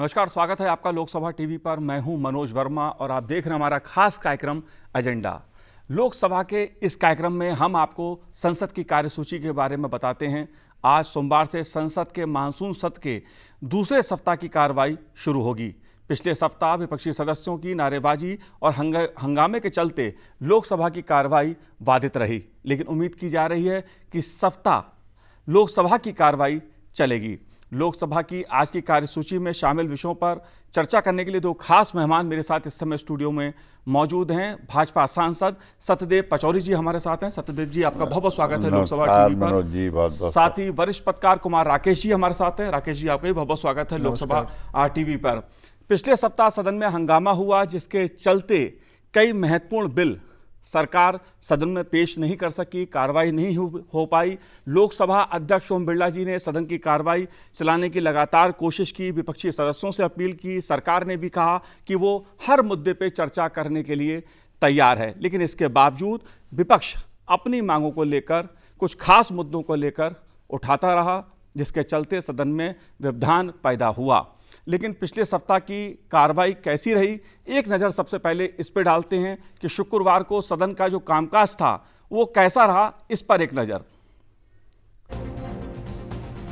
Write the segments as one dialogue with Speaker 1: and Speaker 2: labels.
Speaker 1: नमस्कार, स्वागत है आपका लोकसभा टीवी पर। मैं हूं मनोज वर्मा और आप देख रहे हैं हमारा खास कार्यक्रम एजेंडा। लोकसभा के इस कार्यक्रम में हम आपको संसद की कार्यसूची के बारे में बताते हैं। आज सोमवार से संसद के मानसून सत्र के दूसरे सप्ताह की कार्रवाई शुरू होगी। पिछले सप्ताह विपक्षी सदस्यों की नारेबाजी और हंगामे के चलते लोकसभा की कार्रवाई बाधित रही, लेकिन उम्मीद की जा रही है कि इस सप्ताह लोकसभा की कार्रवाई चलेगी। लोकसभा की आज की कार्यसूची में शामिल विषयों पर चर्चा करने के लिए दो खास मेहमान मेरे साथ इस समय स्टूडियो में मौजूद हैं। भाजपा सांसद सत्यदेव पचौरी जी हमारे साथ हैं। सत्यदेव जी, आपका बहुत बहुत स्वागत है लोकसभा टीवी पर। साथ ही वरिष्ठ पत्रकार कुमार राकेश जी हमारे साथ हैं। राकेश जी, आपका भी बहुत बहुत स्वागत है लोकसभा टीवी पर। पिछले सप्ताह सदन में हंगामा हुआ, जिसके चलते कई महत्वपूर्ण बिल सरकार सदन में पेश नहीं कर सकी, कार्रवाई नहीं हो पाई। लोकसभा अध्यक्ष ओम बिरला जी ने सदन की कार्रवाई चलाने की लगातार कोशिश की, विपक्षी सदस्यों से अपील की। सरकार ने भी कहा कि वो हर मुद्दे पे चर्चा करने के लिए तैयार है, लेकिन इसके बावजूद विपक्ष अपनी मांगों को लेकर, कुछ खास मुद्दों को लेकर उठाता रहा, जिसके चलते सदन में व्यवधान पैदा हुआ। लेकिन पिछले सप्ताह की कार्रवाई कैसी रही, एक नज़र सबसे पहले इस पर डालते हैं कि शुक्रवार को सदन का जो कामकाज था वो कैसा रहा, इस पर एक नज़र।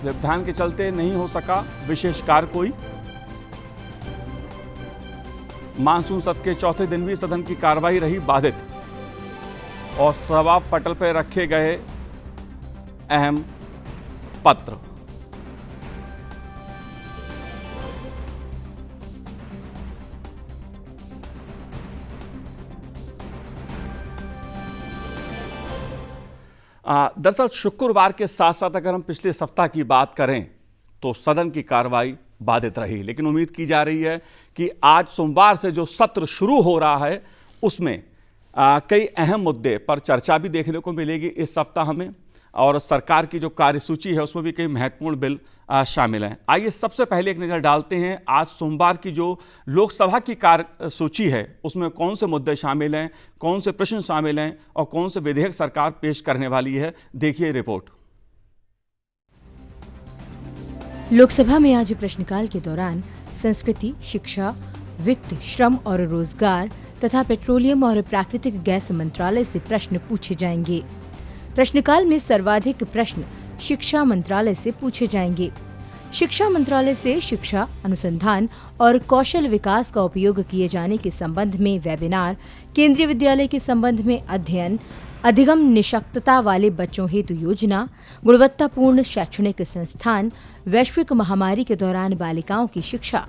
Speaker 1: व्यवधान के चलते नहीं हो सका विशेष कार्य कोई। मानसून सत्र के चौथे दिन भी सदन की कार्रवाई रही बाधित और सभा पटल पर रखे गए अहम पत्र। दरअसल शुक्रवार के साथ साथ अगर हम पिछले सप्ताह की बात करें तो सदन की कार्रवाई बाधित रही, लेकिन उम्मीद की जा रही है कि आज सोमवार से जो सत्र शुरू हो रहा है उसमें कई अहम मुद्दे पर चर्चा भी देखने को मिलेगी इस सप्ताह में, और सरकार की जो कार्यसूची है उसमें भी कई महत्वपूर्ण बिल शामिल हैं। आइए सबसे पहले एक नज़र डालते हैं आज सोमवार की जो लोकसभा की कार्यसूची है उसमें कौन से मुद्दे शामिल हैं, कौन से प्रश्न शामिल हैं और कौन से विधेयक सरकार पेश करने वाली है। देखिए रिपोर्ट।
Speaker 2: लोकसभा में आज प्रश्नकाल के दौरान संस्कृति, शिक्षा, वित्त, श्रम और रोजगार तथा पेट्रोलियम और प्राकृतिक गैस मंत्रालय से प्रश्न पूछे जाएंगे। प्रश्नकाल में सर्वाधिक प्रश्न शिक्षा मंत्रालय से पूछे जाएंगे। शिक्षा मंत्रालय से शिक्षा, अनुसंधान और कौशल विकास का उपयोग किए जाने के संबंध में वेबिनार, केंद्रीय विद्यालय के संबंध में अध्ययन, अधिगम निशक्तता वाले बच्चों हेतु योजना, गुणवत्तापूर्ण शैक्षणिक संस्थान, वैश्विक महामारी के दौरान बालिकाओं की शिक्षा,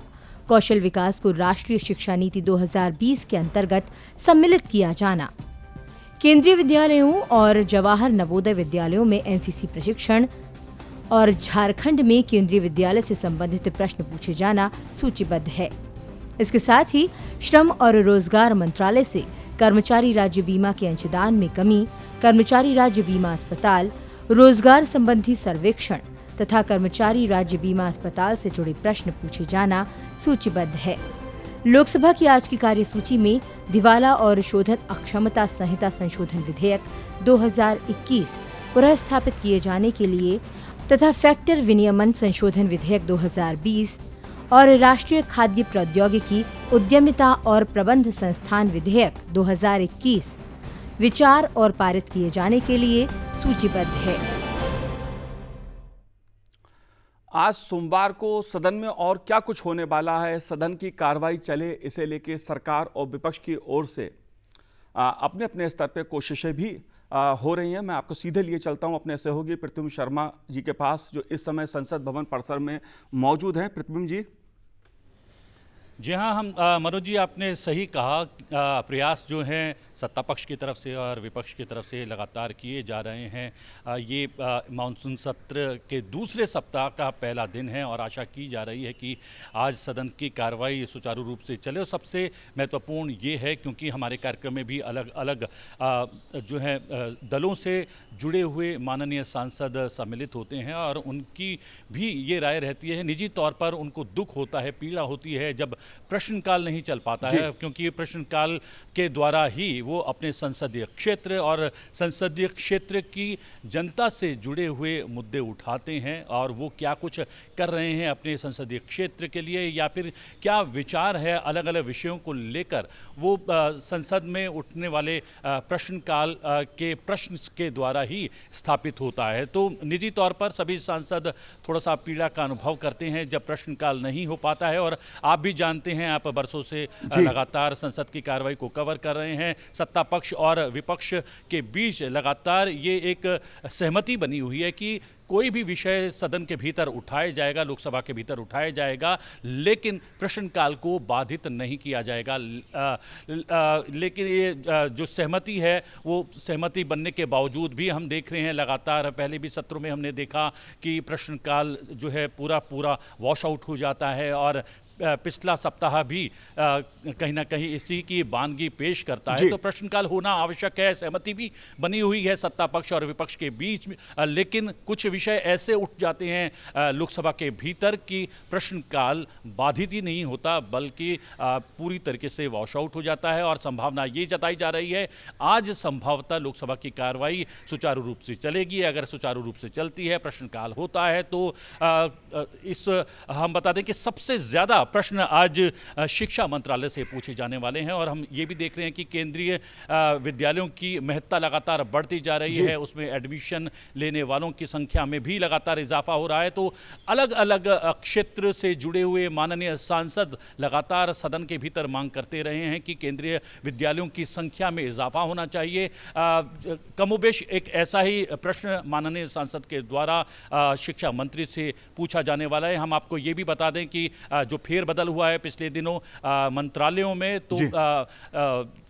Speaker 2: कौशल विकास को राष्ट्रीय शिक्षा नीति 2020 के अंतर्गत सम्मिलित किया जाना, केंद्रीय विद्यालयों और जवाहर नवोदय विद्यालयों में एनसीसी प्रशिक्षण और झारखंड में केंद्रीय विद्यालय से संबंधित प्रश्न पूछे जाना सूचीबद्ध है। इसके साथ ही श्रम और रोजगार मंत्रालय से कर्मचारी राज्य बीमा के अंशदान में कमी, कर्मचारी राज्य बीमा अस्पताल, रोजगार संबंधी सर्वेक्षण तथा कर्मचारी राज्य बीमा अस्पताल से जुड़े प्रश्न पूछे जाना सूचीबद्ध है। लोकसभा की आज की कार्यसूची में दिवाला और शोधन अक्षमता संहिता संशोधन विधेयक 2021 पुनः स्थापित किए जाने के लिए तथा फैक्टर विनियमन संशोधन विधेयक 2020 और राष्ट्रीय खाद्य प्रौद्योगिकी, उद्यमिता और प्रबंध संस्थान विधेयक 2021 विचार और पारित किए जाने के लिए सूचीबद्ध है।
Speaker 1: आज सोमवार को सदन में और क्या कुछ होने वाला है, सदन की कार्रवाई चले इसे लेके सरकार और विपक्ष की ओर से अपने अपने स्तर पे कोशिशें भी हो रही हैं। मैं आपको सीधे लिए चलता हूं अपने सहयोगी प्रतिबिंब शर्मा जी के पास, जो इस समय संसद भवन परिसर में मौजूद हैं। प्रतिबिंब जी।
Speaker 3: जी हाँ, हम मनोज जी, आपने सही कहा। प्रयास जो हैं सत्ता पक्ष की तरफ से और विपक्ष की तरफ से लगातार किए जा रहे हैं। ये मानसून सत्र के दूसरे सप्ताह का पहला दिन है और आशा की जा रही है कि आज सदन की कार्रवाई सुचारू रूप से चले। और सबसे महत्वपूर्ण ये है क्योंकि हमारे कार्यक्रम में भी अलग अलग जो है दलों से जुड़े हुए माननीय सांसद सम्मिलित होते हैं और उनकी भी ये राय रहती है, निजी तौर पर उनको दुख होता है, पीड़ा होती है जब प्रश्नकाल नहीं चल पाता है, क्योंकि प्रश्नकाल के द्वारा ही वो अपने संसदीय क्षेत्र और संसदीय क्षेत्र की जनता से जुड़े हुए मुद्दे उठाते हैं और वो क्या कुछ कर रहे हैं अपने संसदीय क्षेत्र के लिए, या फिर क्या विचार है अलग अलग विषयों को लेकर, वो संसद में उठने वाले प्रश्नकाल के प्रश्न के द्वारा ही स्थापित होता है। तो निजी तौर पर सभी सांसद थोड़ा सा पीड़ा का अनुभव करते हैं जब प्रश्नकाल नहीं हो पाता है। और आप भी जानते हैं, आप बरसों से लगातार संसद की कार्रवाई को कवर कर रहे हैं। सत्ता पक्ष और विपक्ष के बीच लगातार ये एक सहमति बनी हुई है कि कोई भी विषय सदन के भीतर उठाया जाएगा, लोकसभा के भीतर उठाया जाएगा, लेकिन प्रश्नकाल को बाधित नहीं किया जाएगा। लेकिन ये जो सहमति है, वो सहमति बनने के बावजूद भी हम देख रहे हैं लगातार, पहले भी सत्रों में हमने देखा कि प्रश्नकाल जो है पूरा वॉश आउट हो जाता है और पिछला सप्ताह भी कहीं ना कहीं इसी की बानगी पेश करता है। तो प्रश्नकाल होना आवश्यक है, सहमति भी बनी हुई है सत्ता पक्ष और विपक्ष के बीच में, लेकिन कुछ विषय ऐसे उठ जाते हैं लोकसभा के भीतर कि प्रश्नकाल बाधित ही नहीं होता, बल्कि पूरी तरीके से वॉश आउट हो जाता है। और संभावना ये जताई जा रही है आज संभवतः लोकसभा की कार्रवाई सुचारू रूप से चलेगी। अगर सुचारू रूप से चलती है, प्रश्नकाल होता है, तो हम बता दें कि सबसे ज़्यादा प्रश्न आज शिक्षा मंत्रालय से पूछे जाने वाले हैं। और हम ये भी देख रहे हैं कि केंद्रीय विद्यालयों की महत्ता लगातार बढ़ती जा रही है, उसमें एडमिशन लेने वालों की संख्या में भी लगातार इजाफा हो रहा है। तो अलग अलग क्षेत्र से जुड़े हुए माननीय सांसद लगातार सदन के भीतर मांग करते रहे हैं कि केंद्रीय विद्यालयों की संख्या में इजाफा होना चाहिए। कमोबेश एक ऐसा ही प्रश्न माननीय सांसद के द्वारा शिक्षा मंत्री से पूछा जाने वाला है। हम आपको ये भी बता दें कि जो फेरबदल हुआ है पिछले दिनों मंत्रालयों में, तो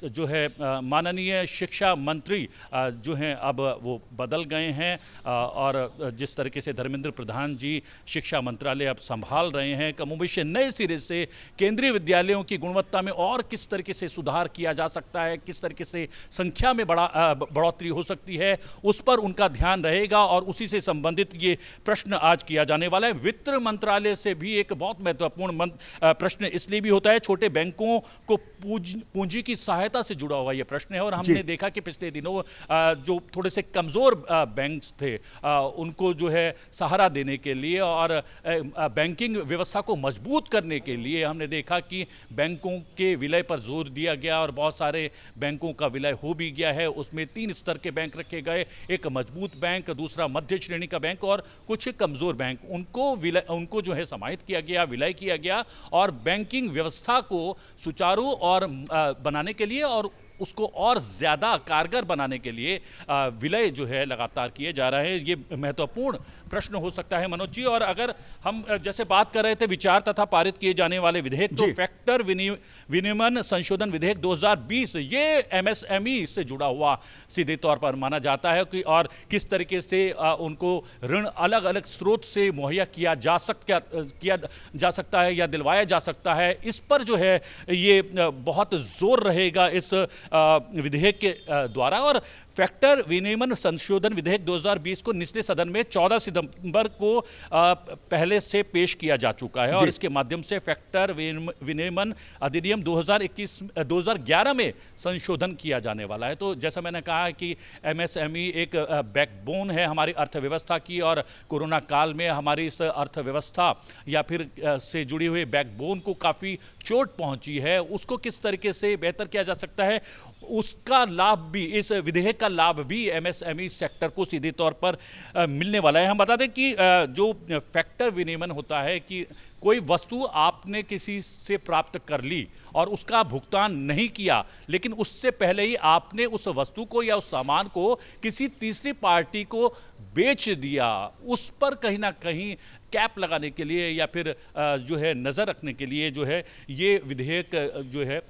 Speaker 3: जो है माननीय शिक्षा मंत्री जो हैं अब वो बदल गए हैं और जिस तरीके से धर्मेंद्र प्रधान जी शिक्षा मंत्रालय अब संभाल रहे हैं, कमोबेश नए सिरे से केंद्रीय विद्यालयों की गुणवत्ता में और किस तरीके से सुधार किया जा सकता है, किस तरीके से संख्या में बढ़ोतरी हो सकती है, उस पर उनका ध्यान रहेगा। और उसी से संबंधित ये प्रश्न आज किया जाने वाला है। वित्त मंत्रालय से भी एक बहुत महत्वपूर्ण प्रश्न इसलिए भी होता है, छोटे बैंकों को पूंजी की सहायता से जुड़ा हुआ यह प्रश्न है। और हमने देखा कि पिछले दिनों जो थोड़े से कमजोर बैंक्स थे, उनको जो है सहारा देने के लिए और बैंकिंग व्यवस्था को मजबूत करने के लिए हमने देखा कि बैंकों के विलय पर जोर दिया गया और बहुत सारे बैंकों का विलय हो भी गया है। उसमें 3 स्तर के बैंक रखे गए, एक मजबूत बैंक, दूसरा मध्य श्रेणी का बैंक और कुछ कमजोर बैंक। उनको जो है समाहित किया गया, विलय किया गया और बैंकिंग व्यवस्था को सुचारू और बनाने के लिए और उसको और ज़्यादा कारगर बनाने के लिए विलय जो है लगातार किए जा रहे हैं। ये महत्वपूर्ण प्रश्न हो सकता है मनोज जी। और अगर हम जैसे बात कर रहे थे विचार तथा पारित किए जाने वाले विधेयक, तो फैक्टर विनियमन संशोधन विधेयक 2020 ये एमएसएमई से जुड़ा हुआ सीधे तौर पर माना जाता है कि और किस तरीके से उनको ऋण अलग अलग स्रोत से मुहैया किया जा सकता है या दिलवाया जा सकता है, इस पर जो है ये बहुत जोर रहेगा इस विधेयक के द्वारा। और फैक्टर विनियमन संशोधन विधेयक 2020 को निचले सदन में 14 सितंबर को पहले से पेश किया जा चुका है और इसके माध्यम से फैक्टर विनियमन अधिनियम 2011 में संशोधन किया जाने वाला है। तो जैसा मैंने कहा कि एमएसएमई एक बैकबोन है हमारी अर्थव्यवस्था की और कोरोना काल में हमारी इस अर्थव्यवस्था या फिर से जुड़ी हुई बैकबोन को काफ़ी चोट पहुंची है, उसको किस तरीके से बेहतर किया जा सकता है, उसका लाभ भी, इस विधेयक का लाभ भी एमएसएमई सेक्टर को सीधे तौर पर मिलने वाला है। हम बता दें कि जो फैक्टर विनियमन होता है कि कोई वस्तु आपने किसी से प्राप्त कर ली और उसका भुगतान नहीं किया, लेकिन उससे पहले ही आपने उस वस्तु को या उस सामान को किसी तीसरी पार्टी को बेच दिया, उस पर कहीं ना कहीं कैप लगाने के लिए या फिर जो है नज़र रखने के लिए जो है ये विधेयक जो है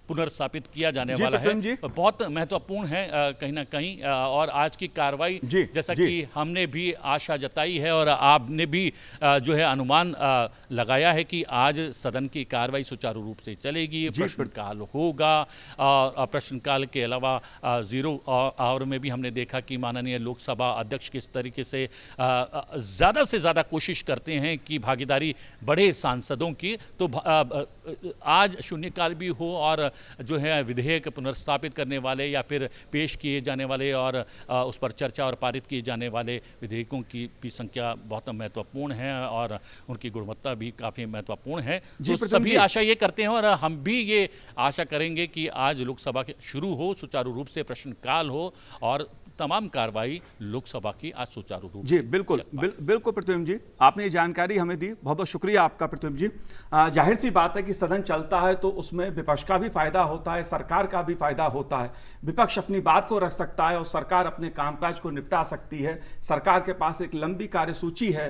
Speaker 3: पुनर्स्थापित किया जाने
Speaker 1: जी,
Speaker 3: वाला है
Speaker 1: प्रद्युम्न जी।
Speaker 3: बहुत महत्वपूर्ण है कहीं ना कहीं और आज की कार्रवाई
Speaker 1: जी,
Speaker 3: जैसा
Speaker 1: जी।
Speaker 3: कि हमने भी आशा जताई है और आपने भी जो है अनुमान लगाया है कि आज सदन की कार्रवाई सुचारू रूप से चलेगी, प्रश्नकाल होगा और प्रश्नकाल के अलावा जीरो आवर में भी हमने देखा कि माननीय लोकसभा अध्यक्ष किस तरीके से ज़्यादा से ज़्यादा कोशिश करते हैं कि भागीदारी बढ़े सांसदों की। तो आज शून्यकाल भी हो और जो है विधेयक पुनर्स्थापित करने वाले या फिर पेश किए जाने वाले और उस पर चर्चा और पारित किए जाने वाले विधेयकों की भी संख्या बहुत महत्वपूर्ण है और उनकी गुणवत्ता भी काफ़ी महत्वपूर्ण है।
Speaker 1: जी,
Speaker 3: तो
Speaker 1: प्रद्युम्न
Speaker 3: सभी
Speaker 1: जी।
Speaker 3: आशा ये करते हैं और हम भी ये आशा करेंगे कि आज लोकसभा के शुरू हो, सुचारू रूप से प्रश्नकाल हो और तमाम कार्रवाई लोकसभा की आज सुचारू रूप
Speaker 1: जी
Speaker 3: से
Speaker 1: बिल्कुल,
Speaker 3: चल पाए।
Speaker 1: बिल्कुल प्रद्युम्न जी, आपने ये जानकारी हमें दी, बहुत बहुत शुक्रिया आपका प्रद्युम्न जी। जाहिर सी बात है कि सदन चलता है तो उसमें विपक्ष का भी फायदा होता है, सरकार का भी फायदा होता है। विपक्ष अपनी बात को रख सकता है और सरकार अपने कामकाज को निपटा सकती है। सरकार के पास एक लंबी कार्यसूची है,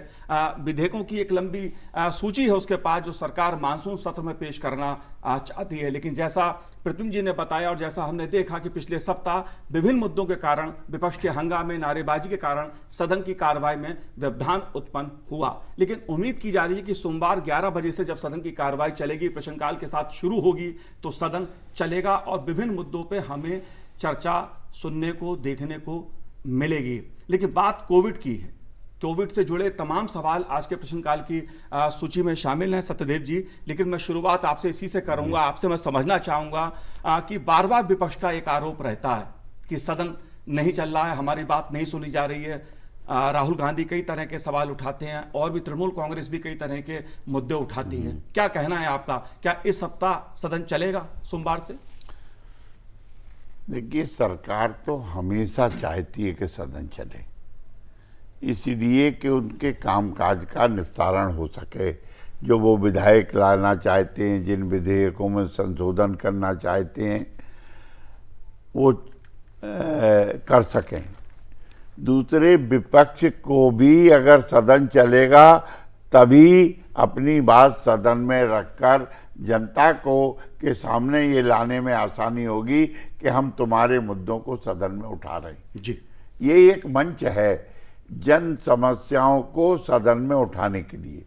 Speaker 1: विधेयकों की एक लंबी सूची है उसके पास, जो सरकार मानसून सत्र में पेश करना चाहती है। लेकिन जैसा प्रद्युम्न जी ने बताया और जैसा हमने देखा कि पिछले सप्ताह विभिन्न मुद्दों के कारण, विपक्ष के हंगामे, नारेबाजी के कारण सदन की कार्रवाई में व्यवधान उत्पन्न हुआ। लेकिन उम्मीद की जा रही है कि सोमवार 11 बजे से जब सदन की कार्रवाई चलेगी, प्रश्नकाल के साथ शुरू होगी, तो सदन चलेगा और विभिन्न मुद्दों पर हमें चर्चा सुनने को, देखने को मिलेगी। लेकिन बात कोविड की है। कोविड से जुड़े तमाम सवाल आज के प्रश्नकाल की सूची में शामिल हैं सत्यदेव जी। लेकिन मैं शुरुआत आपसे इसी से करूंगा, आपसे मैं समझना चाहूंगा कि बार बार विपक्ष का एक आरोप रहता है कि सदन नहीं चल रहा है, हमारी बात नहीं सुनी जा रही है। राहुल गांधी कई तरह के सवाल उठाते हैं और भी तृणमूल कांग्रेस भी कई तरह के मुद्दे उठाती है। क्या कहना है आपका? क्या इस सप्ताह सदन चलेगा सोमवार से?
Speaker 4: देखिए, सरकार तो हमेशा चाहती है कि सदन चले, इसलिए कि उनके कामकाज का निस्तारण हो सके। जो वो विधायक लाना चाहते हैं, जिन विधेयकों में संशोधन करना चाहते हैं, वो कर सकें। दूसरे, विपक्ष को भी अगर सदन चलेगा तभी अपनी बात सदन में रखकर जनता को के सामने ये लाने में आसानी होगी कि हम तुम्हारे मुद्दों को सदन में उठा रहे हैं।
Speaker 1: जी,
Speaker 4: ये एक मंच है जन समस्याओं को सदन में उठाने के लिए,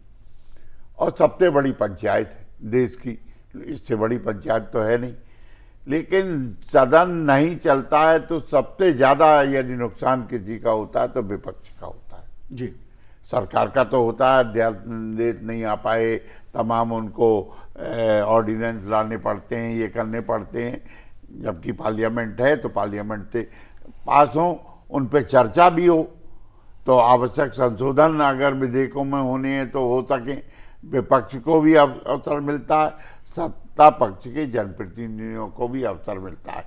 Speaker 4: और सबसे बड़ी पंचायत है देश की, इससे बड़ी पंचायत तो है नहीं। लेकिन सदन नहीं चलता है तो सबसे ज़्यादा यदि नुकसान किसी का होता है तो विपक्ष का होता है।
Speaker 1: जी,
Speaker 4: सरकार का तो होता है, देश नहीं आ पाए, तमाम उनको ऑर्डिनेंस लाने पड़ते हैं, ये करने पड़ते हैं। जबकि पार्लियामेंट है तो पार्लियामेंट से पास हो, उन पे चर्चा भी हो, तो आवश्यक संशोधन अगर विधेयकों में होने हैं तो हो सके। विपक्ष को भी अवसर मिलता है, सत्ता पक्ष के जनप्रतिनिधियों को भी अवसर मिलता है।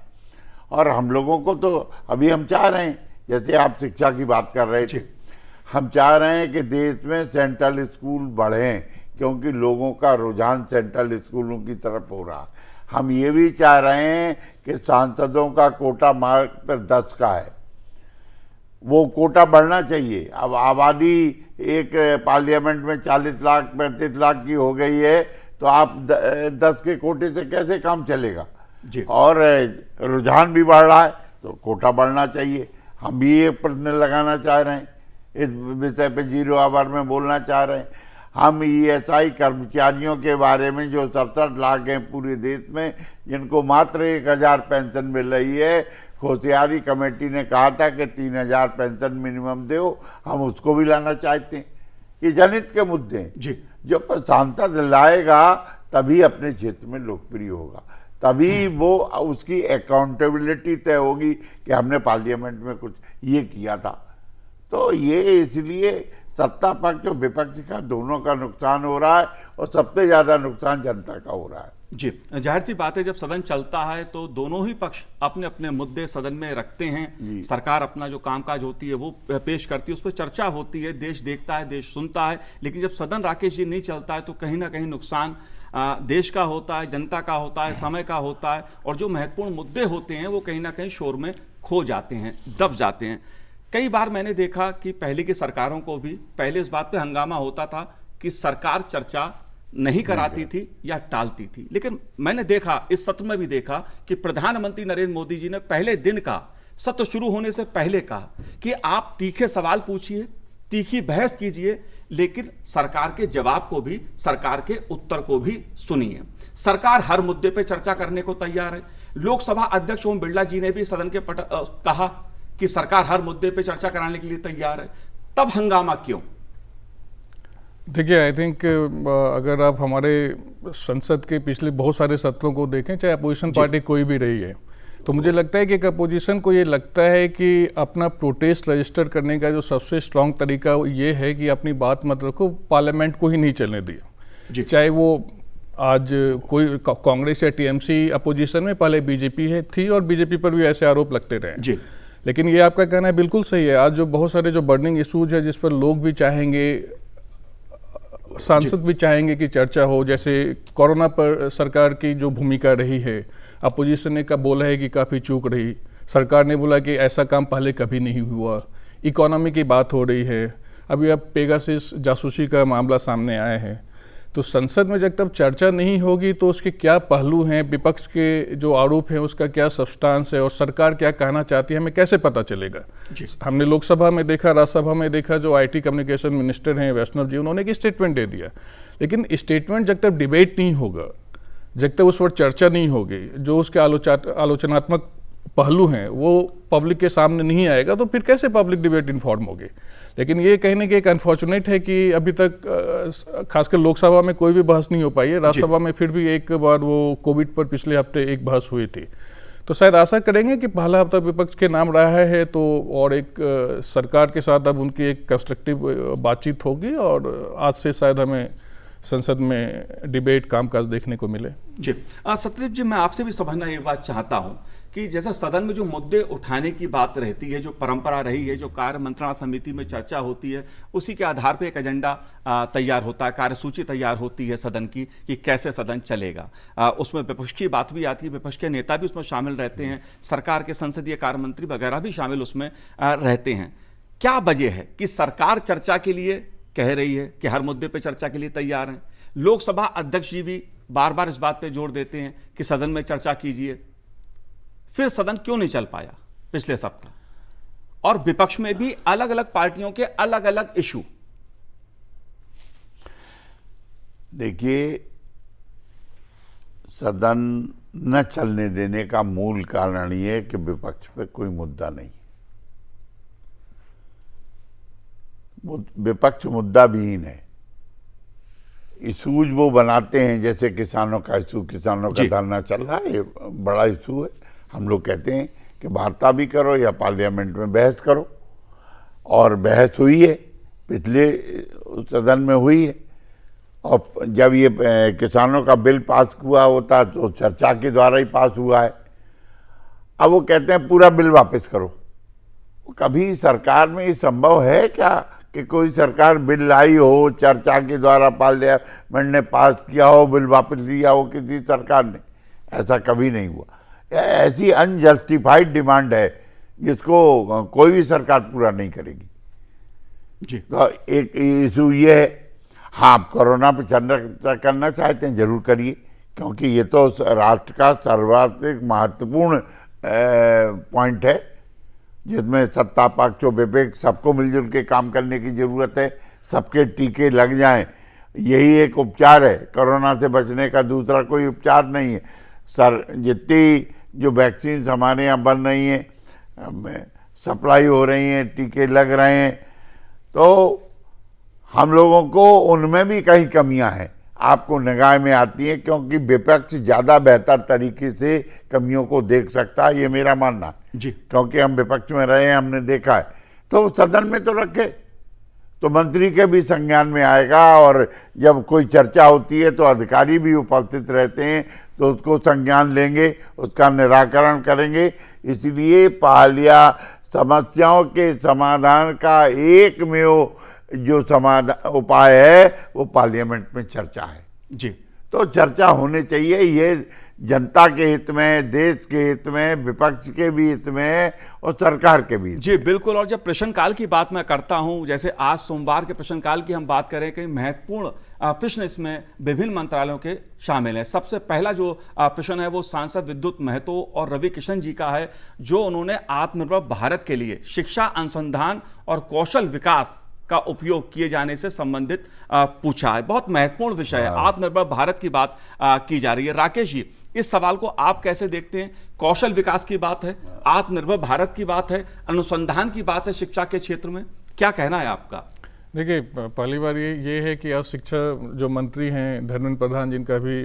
Speaker 4: और हम लोगों को तो अभी हम चाह रहे हैं, जैसे आप शिक्षा की बात कर रहे थे, हम चाह रहे हैं कि देश में सेंट्रल स्कूल बढ़ें, क्योंकि लोगों का रुझान सेंट्रल स्कूलों की तरफ हो रहा है। हम ये भी चाह रहे हैं कि सांसदों का कोटा मात्र 10 का है, वो कोटा बढ़ना चाहिए। अब आबादी एक पार्लियामेंट में 40 लाख 35 लाख की हो गई है, तो आप 10 के कोटे से कैसे काम चलेगा
Speaker 1: जी।
Speaker 4: और रुझान भी बढ़ रहा है तो कोटा बढ़ना चाहिए। हम भी ये प्रश्न लगाना चाह रहे हैं, इस विषय पे जीरो आवर में बोलना चाह रहे हैं। हम ESI कर्मचारियों के बारे में जो 67 लाख हैं पूरे देश में, जिनको मात्र 1000 पेंशन मिल रही है, होशियारी कमेटी ने कहा था कि 3000 पेंशन मिनिमम दो, हम उसको भी लाना चाहते हैं। ये जनहित के मुद्दे हैं
Speaker 1: जी।
Speaker 4: जो सांसद लाएगा तभी अपने क्षेत्र में लोकप्रिय होगा, तभी वो उसकी अकाउंटेबिलिटी तय होगी कि हमने पार्लियामेंट में कुछ ये किया था। तो ये इसलिए सत्ता पक्ष और विपक्ष का दोनों का नुकसान हो रहा है, और सबसे ज्यादा नुकसान जनता का हो रहा है।
Speaker 1: जी, जाहिर सी बात है, जब सदन चलता है तो दोनों ही पक्ष अपने अपने मुद्दे सदन में रखते हैं। सरकार अपना जो कामकाज होती है वो पेश करती है, उस पर चर्चा होती है, देश देखता है, देश सुनता है। लेकिन जब सदन राकेश जी नहीं चलता है तो कहीं ना कहीं नुकसान देश का होता है, जनता का होता है, समय का होता है, और जो महत्वपूर्ण मुद्दे होते हैं वो कहीं ना कहीं शोर में खो जाते हैं, दब जाते हैं। कई बार मैंने देखा कि पहले की सरकारों को भी पहले इस बात पे हंगामा होता था कि सरकार चर्चा नहीं कराती थी या टालती थी। लेकिन मैंने देखा, इस सत्र में भी देखा कि प्रधानमंत्री नरेंद्र मोदी जी ने पहले दिन का, सत्र शुरू होने से पहले कहा कि आप तीखे सवाल पूछिए, तीखी बहस कीजिए, लेकिन सरकार के जवाब को भी, सरकार के उत्तर को भी सुनिए। सरकार हर मुद्दे पे चर्चा करने को तैयार है। लोकसभा अध्यक्ष ओम बिरला जी ने भी सदन के कहा कि सरकार हर मुद्दे पे चर्चा कराने के लिए तैयार है। तब हंगामा क्यों?
Speaker 5: देखिए, आई थिंक अगर आप हमारे संसद के पिछले बहुत सारे सत्रों को देखें, चाहे अपोजिशन पार्टी कोई भी रही है, तो मुझे लगता है कि एक अपोजिशन को ये लगता है कि अपना प्रोटेस्ट रजिस्टर करने का जो सबसे स्ट्रांग तरीका ये है कि अपनी बात मत रखो, पार्लियामेंट को ही नहीं चलने दिया। चाहे वो आज कोई कांग्रेस या टीएमसी अपोजिशन में, पहले बीजेपी थी और बीजेपी पर भी ऐसे आरोप लगते रहे जी। लेकिन ये आपका कहना है बिल्कुल सही है। आज जो बहुत सारे जो बर्निंग इशूज है जिस पर लोग भी चाहेंगे, सांसद भी चाहेंगे कि चर्चा हो, जैसे कोरोना पर सरकार की जो भूमिका रही है, अपोजिशन ने का बोला है कि काफ़ी चूक रही, सरकार ने बोला कि ऐसा काम पहले कभी नहीं हुआ, इकोनॉमी की बात हो रही है, अभी अब पेगासिस जासूसी का मामला सामने आया है। तो संसद में जब तक चर्चा नहीं होगी तो उसके क्या पहलू हैं, विपक्ष के जो आरोप हैं उसका क्या सब्सटेंस है और सरकार क्या कहना चाहती है, हमें कैसे पता चलेगा? हमने लोकसभा में देखा, राज्यसभा में देखा, जो आईटी कम्युनिकेशन मिनिस्टर हैं वैष्णव जी, उन्होंने एक स्टेटमेंट दे दिया। लेकिन स्टेटमेंट जब तक डिबेट नहीं होगा, जब तक उस पर चर्चा नहीं होगी, जो उसके आलोचनात्मक पहलू हैं वो पब्लिक के सामने नहीं आएगा, तो फिर कैसे पब्लिक डिबेट इन्फॉर्म होगी? लेकिन ये कहने की एक अनफॉर्चुनेट है कि अभी तक खासकर लोकसभा में कोई भी बहस नहीं हो पाई है। राज्यसभा में फिर भी एक बार वो कोविड पर पिछले हफ्ते एक बहस हुई थी। तो शायद आशा करेंगे कि पहला हफ्ता विपक्ष के नाम रहा है तो और एक सरकार के साथ अब उनकी एक कंस्ट्रक्टिव बातचीत होगी और आज से शायद हमें संसद में डिबेट कामकाज देखने को मिले।
Speaker 1: जी सत्यदेव जी, मैं आपसे भी समझना ये बात चाहता हूं कि जैसा सदन में जो मुद्दे उठाने की बात रहती है, जो परंपरा रही है, जो कार्य मंत्रणा समिति में चर्चा होती है, उसी के आधार पर एक एजेंडा तैयार होता है, कार्यसूची तैयार होती है सदन की कि कैसे सदन चलेगा। उसमें विपक्ष की बात भी आती है, विपक्ष के नेता भी उसमें शामिल रहते हैं, सरकार के संसदीय कार्य मंत्री वगैरह भी शामिल उसमें रहते हैं। क्या वजह है कि सरकार चर्चा के लिए कह रही है कि हर मुद्दे पर चर्चा के लिए तैयार हैं, लोकसभा अध्यक्ष जी भी बार बार इस बात पे जोर देते हैं कि सदन में चर्चा कीजिए, फिर सदन क्यों नहीं चल पाया पिछले सप्ताह? और विपक्ष में भी अलग अलग पार्टियों के अलग अलग इशू।
Speaker 4: देखिए, सदन न चलने देने का मूल कारण ये है कि विपक्ष पे कोई मुद्दा नहीं। विपक्ष मुद्दा विहीन है। इशूज वो बनाते हैं, जैसे किसानों का इशू, किसानों का धरना चल रहा है, ये बड़ा इशू है। हम लोग कहते हैं कि वार्ता भी करो या पार्लियामेंट में बहस करो, और बहस हुई है, पिछले सदन में हुई है। और जब ये किसानों का बिल पास हुआ होता तो चर्चा के द्वारा ही पास हुआ है। अब वो कहते हैं पूरा बिल वापस करो। कभी सरकार में ये संभव है क्या कि कोई सरकार बिल लाई हो, चर्चा के द्वारा पार्लियामेंट ने पास किया हो, बिल वापस लिया हो किसी सरकार ने? ऐसा कभी नहीं हुआ। ऐसी अनजस्टिफाइड डिमांड है जिसको कोई भी सरकार पूरा नहीं करेगी जी। तो एक इशू ये है, हाँ, आप कोरोना पर चर्चा करना चाहते हैं जरूर करिए, क्योंकि ये तो राष्ट्र का सर्वाधिक महत्वपूर्ण पॉइंट है जिसमें सत्ता पक्ष और विपक्ष सबको मिलजुल के काम करने की जरूरत है। सबके टीके लग जाएं, यही एक उपचार है कोरोना से बचने का, दूसरा कोई उपचार नहीं है। जितनी जो वैक्सीन हमारे यहाँ बन रही हैं, सप्लाई हो रही हैं, टीके लग रहे हैं, तो हम लोगों को उनमें भी कहीं कमियां हैं, आपको निगाह में आती हैं, क्योंकि विपक्ष ज़्यादा बेहतर तरीके से कमियों को देख सकता है, ये मेरा मानना है जी। क्योंकि हम विपक्ष में रहे हैं, हमने देखा है। तो सदन में तो रखे तो मंत्री के भी संज्ञान में आएगा, और जब कोई चर्चा होती है तो अधिकारी भी उपस्थित रहते हैं, तो उसको संज्ञान लेंगे, उसका निराकरण करेंगे। इसलिए समस्याओं के समाधान का एकमेव जो समाधान उपाय है वो पार्लियामेंट में चर्चा है जी। तो चर्चा होनी चाहिए। ये जनता के हित में, देश के हित में, विपक्ष के भी हित में और सरकार के भी।
Speaker 1: जी बिल्कुल। और जब प्रश्नकाल की बात मैं करता हूं, जैसे आज सोमवार के प्रश्नकाल की हम बात करें कि महत्वपूर्ण प्रश्न इसमें विभिन्न मंत्रालयों के शामिल हैं। सबसे पहला जो प्रश्न है वो सांसद विद्युत महतो और रवि किशन जी का है, जो उन्होंने आत्मनिर्भर भारत के लिए शिक्षा, अनुसंधान और कौशल विकास का उपयोग किए जाने से संबंधित पूछा है। बहुत महत्वपूर्ण विषय है, आत्मनिर्भर भारत की बात की जा रही है। राकेश जी, इस सवाल को आप कैसे देखते हैं? कौशल विकास की बात है, आत्मनिर्भर भारत की बात है, अनुसंधान की बात है शिक्षा के क्षेत्र में, क्या कहना है आपका?
Speaker 5: देखिए, पहली बार ये है कि आज शिक्षा जो मंत्री हैं धर्मेंद्र प्रधान, जिनका भी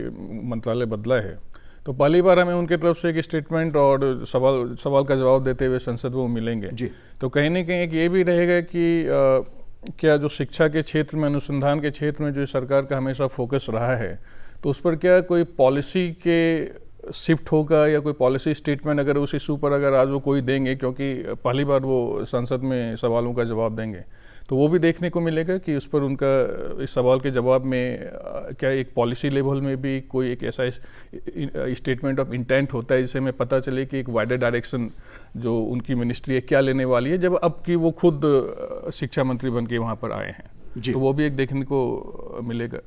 Speaker 5: मंत्रालय बदला है, तो पहली बार हमें उनके तरफ से एक स्टेटमेंट और सवाल का जवाब देते हुए संसद में वो मिलेंगे
Speaker 1: जी।
Speaker 5: तो कहीं ना कहीं एक ये भी रहेगा कि क्या जो शिक्षा के क्षेत्र में, अनुसंधान के क्षेत्र में जो सरकार का हमेशा फोकस रहा है, तो उस पर क्या कोई पॉलिसी के शिफ्ट होगा या कोई पॉलिसी स्टेटमेंट अगर उस इशू पर अगर आज वो कोई देंगे, क्योंकि पहली बार वो संसद में सवालों का जवाब देंगे, तो वो भी देखने को मिलेगा कि उस पर उनका इस सवाल के जवाब में क्या एक पॉलिसी लेवल में भी कोई एक ऐसा स्टेटमेंट ऑफ इंटेंट होता है जिससे हमें पता चले कि एक वाइडर डायरेक्शन जो उनकी मिनिस्ट्री है क्या लेने वाली है, जब अब कि वो खुद शिक्षा मंत्री बन के वहाँ पर आए हैं।
Speaker 1: जी।
Speaker 5: तो वो भी एक देखने को मिलेगा।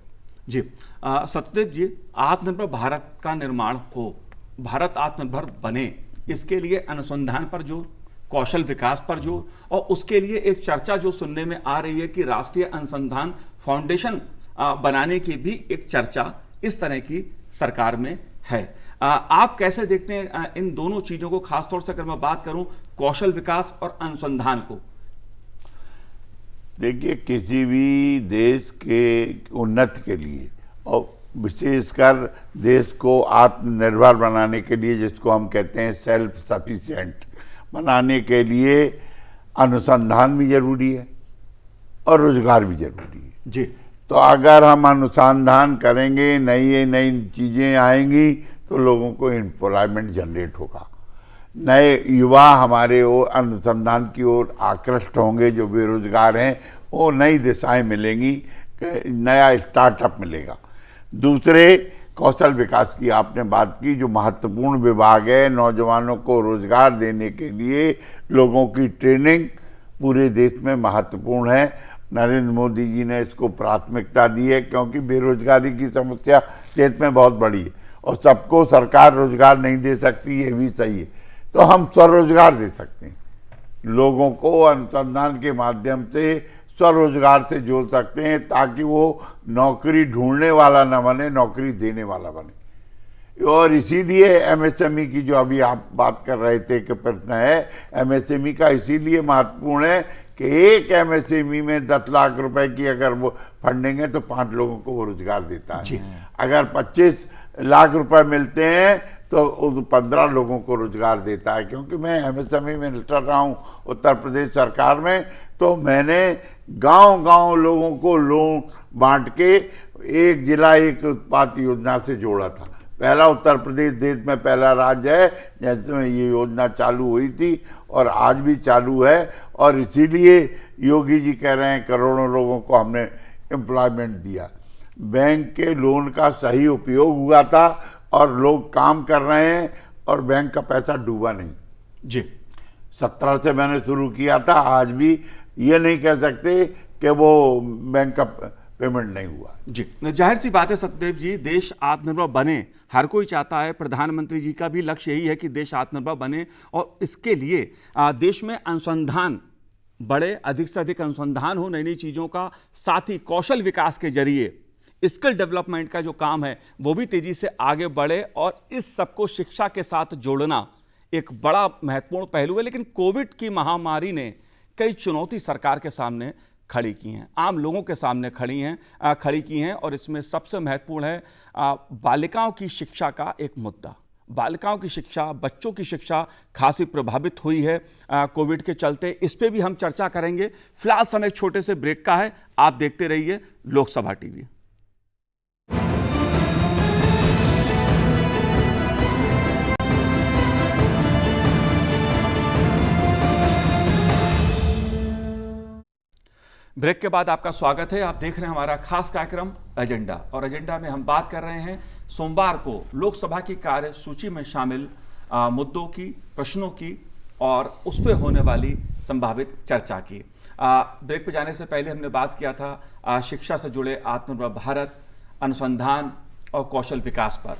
Speaker 1: जी सत्यदेव जी, आत्मनिर्भर भारत का निर्माण हो, भारत आत्मनिर्भर बने, इसके लिए अनुसंधान पर जो, कौशल विकास पर जो, और उसके लिए एक चर्चा जो सुनने में आ रही है कि राष्ट्रीय अनुसंधान फाउंडेशन बनाने की भी एक चर्चा इस तरह की सरकार में है। आप कैसे देखते हैं इन दोनों चीजों को, खासतौर से अगर मैं बात करूं कौशल विकास और अनुसंधान को?
Speaker 4: देखिए, किसी भी देश के उन्नति के लिए और विशेषकर देश को आत्मनिर्भर बनाने के लिए, जिसको हम कहते हैं सेल्फ सफिशिएंट बनाने के लिए, अनुसंधान भी जरूरी है और रोजगार भी जरूरी है।
Speaker 1: जी।
Speaker 4: तो अगर हम अनुसंधान करेंगे, नई चीजें आएंगी, तो लोगों को एम्प्लॉयमेंट जनरेट होगा, नए युवा हमारे ओर अनुसंधान की ओर आकृष्ट होंगे, जो बेरोजगार हैं वो नई दिशाएं मिलेंगी, नया स्टार्टअप मिलेगा। दूसरे, कौशल विकास की आपने बात की, जो महत्वपूर्ण विभाग है, नौजवानों को रोजगार देने के लिए लोगों की ट्रेनिंग पूरे देश में महत्वपूर्ण है। नरेंद्र मोदी जी ने इसको प्राथमिकता दी है, क्योंकि बेरोजगारी की समस्या देश में बहुत बड़ी है और सबको सरकार रोजगार नहीं दे सकती, ये भी सही है। तो हम स्वरोजगार दे सकते हैं, लोगों को अनुसंधान के माध्यम से स्वरोजगार से जोड़ सकते हैं, ताकि वो नौकरी ढूंढने वाला न बने, नौकरी देने वाला बने। और इसीलिए एमएसएमई की जो अभी आप बात कर रहे थे कि प्रश्न है, एमएसएमई का इसीलिए महत्वपूर्ण है कि एक एमएसएमई में 10 लाख रुपए की अगर वो फंडिंग है तो 5 लोगों को वो रोजगार देता है। अगर 25 लाख रुपए मिलते हैं तो 15 लोगों को रोजगार देता है। क्योंकि मैं एमएसएमई मिनिस्टर रहा हूँ उत्तर प्रदेश सरकार में, तो मैंने गांव-गांव लोगों को लोन बांट के एक जिला एक उत्पाद योजना से जोड़ा था। पहला उत्तर प्रदेश देश में पहला राज्य है जिसमें ये योजना चालू हुई थी और आज भी चालू है, और इसीलिए योगी जी कह रहे हैं करोड़ों लोगों को हमने एम्प्लॉयमेंट दिया। बैंक के लोन का सही उपयोग हुआ था और लोग काम कर रहे हैं और बैंक का पैसा डूबा नहीं।
Speaker 1: जी।
Speaker 4: 17 से मैंने शुरू किया था, आज भी ये नहीं कह सकते कि वो बैंक का पेमेंट नहीं हुआ।
Speaker 1: जी, जाहिर सी बात है सत्यदेव जी, देश आत्मनिर्भर बने, हर कोई चाहता है। प्रधानमंत्री जी का भी लक्ष्य यही है कि देश आत्मनिर्भर बने, और इसके लिए देश में अनुसंधान बढ़े, अधिक से अधिक अनुसंधान हो नई नई चीज़ों का, साथ ही कौशल विकास के जरिए स्किल डेवलपमेंट का जो काम है वो भी तेजी से आगे बढ़े, और इस सबको शिक्षा के साथ जोड़ना एक बड़ा महत्वपूर्ण पहलू है। लेकिन कोविड की महामारी ने कई चुनौती सरकार के सामने खड़ी की हैं, आम लोगों के सामने खड़ी की हैं, और इसमें सबसे महत्वपूर्ण है बालिकाओं की शिक्षा का एक मुद्दा। बालिकाओं की शिक्षा, बच्चों की शिक्षा खासी प्रभावित हुई है कोविड के चलते। इस पे भी हम चर्चा करेंगे। फिलहाल समय एक छोटे से ब्रेक का है, आप देखते रहिए लोकसभा टीवी। ब्रेक के बाद आपका स्वागत है। आप देख रहे हैं हमारा खास कार्यक्रम एजेंडा, और एजेंडा में हम बात कर रहे हैं सोमवार को लोकसभा की कार्यसूची में शामिल मुद्दों की, प्रश्नों की और उस पर होने वाली संभावित चर्चा की। ब्रेक पे जाने से पहले हमने बात किया था शिक्षा से जुड़े आत्मनिर्भर भारत, अनुसंधान और कौशल विकास पर।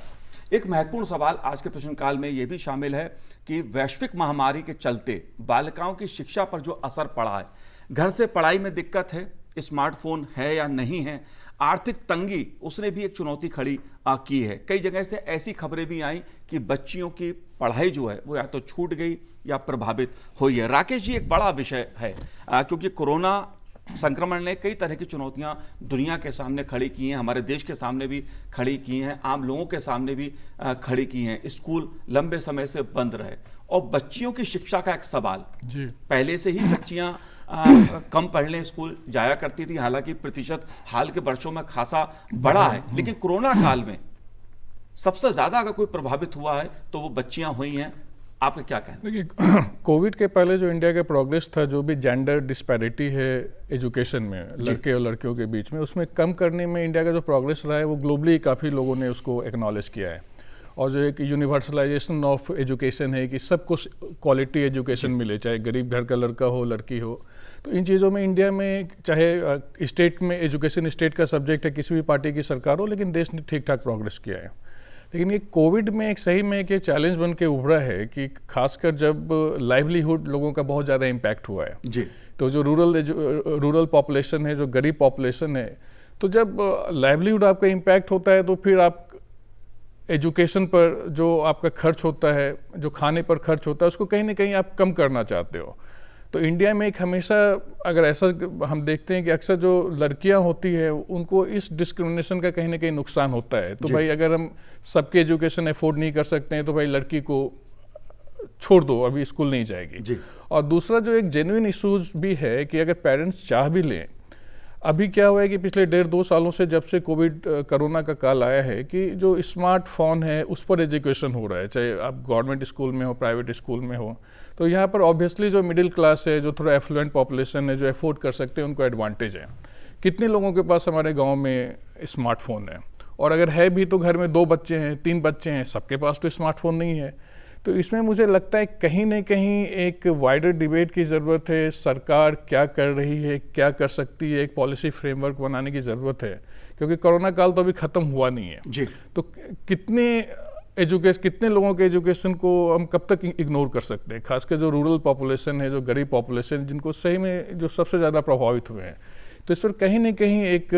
Speaker 1: एक महत्वपूर्ण सवाल आज के प्रश्नकाल में यह भी शामिल है कि वैश्विक महामारी के चलते बालिकाओं की शिक्षा पर जो असर पड़ा है, घर से पढ़ाई में दिक्कत है, स्मार्टफोन है या नहीं है, आर्थिक तंगी, उसने भी एक चुनौती खड़ी की है। कई जगह से ऐसी खबरें भी आई कि बच्चियों की पढ़ाई जो है वो या तो छूट गई या प्रभावित हुई है। राकेश जी, एक बड़ा विषय है क्योंकि कोरोना संक्रमण ने कई तरह की चुनौतियां दुनिया के सामने खड़ी की हैं, हमारे देश के सामने भी खड़ी की हैं, आम लोगों के सामने भी खड़ी की हैं। स्कूल लंबे समय से बंद रहे और बच्चियों की शिक्षा का एक सवाल जी। पहले से ही बच्चियां कम पढ़ने स्कूल जाया करती थी, हालांकि प्रतिशत हाल के वर्षों में खासा बढ़ा है, लेकिन कोरोना काल में सबसे ज्यादा अगर कोई प्रभावित हुआ है तो वो बच्चियां हुई हैं। आपका क्या कहना?
Speaker 5: देखिए, कोविड के पहले जो इंडिया का प्रोग्रेस था, जो भी जेंडर डिस्पैरिटी है एजुकेशन में लड़के और लड़कियों के बीच में, उसमें कम करने में इंडिया का जो प्रोग्रेस रहा है वो ग्लोबली काफ़ी लोगों ने उसको एक्नॉलेज किया है। और जो एक यूनिवर्सलाइजेशन ऑफ एजुकेशन है कि सबको क्वालिटी एजुकेशन मिले, चाहे गरीब घर का लड़का हो, लड़की हो, तो इन चीज़ों में इंडिया में चाहे स्टेट में एजुकेशन स्टेट का सब्जेक्ट है, किसी भी पार्टी की सरकार हो, लेकिन देश ने ठीक ठाक प्रोग्रेस किया है। लेकिन ये कोविड में एक सही में एक चैलेंज बन के उभरा है कि खासकर जब लाइवलीहुड लोगों का बहुत ज़्यादा इम्पैक्ट हुआ है जी। तो जो रूरल पॉपुलेशन है, जो गरीब पॉपुलेशन है, तो जब लाइवलीहुड आपका इम्पैक्ट होता है तो फिर आप एजुकेशन पर जो आपका खर्च होता है, जो खाने पर खर्च होता है, उसको कहीं ना कहीं आप कम करना चाहते हो। तो इंडिया में एक हमेशा अगर ऐसा हम देखते हैं कि अक्सर जो लड़कियां होती है उनको इस डिस्क्रिमिनेशन का कहीं ना कहीं नुकसान होता है। तो भाई अगर हम सबके एजुकेशन अफोर्ड नहीं कर सकते हैं तो भाई लड़की को छोड़ दो, अभी स्कूल नहीं जाएगी। और दूसरा जो एक जेन्युइन इशूज भी है कि अगर पेरेंट्स चाह भी लें, अभी क्या हुआ है कि पिछले 1.5-2 सालों से जब से कोविड कोरोना का काल आया है कि जो स्मार्टफोन है उस पर एजुकेशन हो रहा है, चाहे आप गवर्नमेंट स्कूल में हो, प्राइवेट स्कूल में हो। तो यहाँ पर ऑब्वियसली जो मिडिल क्लास है, जो थोड़ा एफ्लुएंट पॉपुलेशन है, जो अफोर्ड कर सकते हैं, उनको एडवांटेज है। कितने लोगों के पास हमारे गाँव में स्मार्टफोन है, और अगर है भी तो घर में 2 बच्चे हैं, 3 बच्चे हैं, सबके पास तो स्मार्टफोन नहीं है। तो इसमें मुझे लगता है कहीं ना कहीं एक वाइडर डिबेट की ज़रूरत है। सरकार क्या कर रही है, क्या कर सकती है, एक पॉलिसी फ्रेमवर्क बनाने की ज़रूरत है, क्योंकि कोरोना काल तो अभी ख़त्म हुआ नहीं है जी। तो कितने लोगों के एजुकेशन को हम कब तक इग्नोर कर सकते हैं, खासकर जो रूरल पॉपुलेशन है, जो गरीब पॉपुलेशन, जिनको सही में जो सबसे ज़्यादा प्रभावित हुए हैं। तो इस पर कहीं ना कहीं एक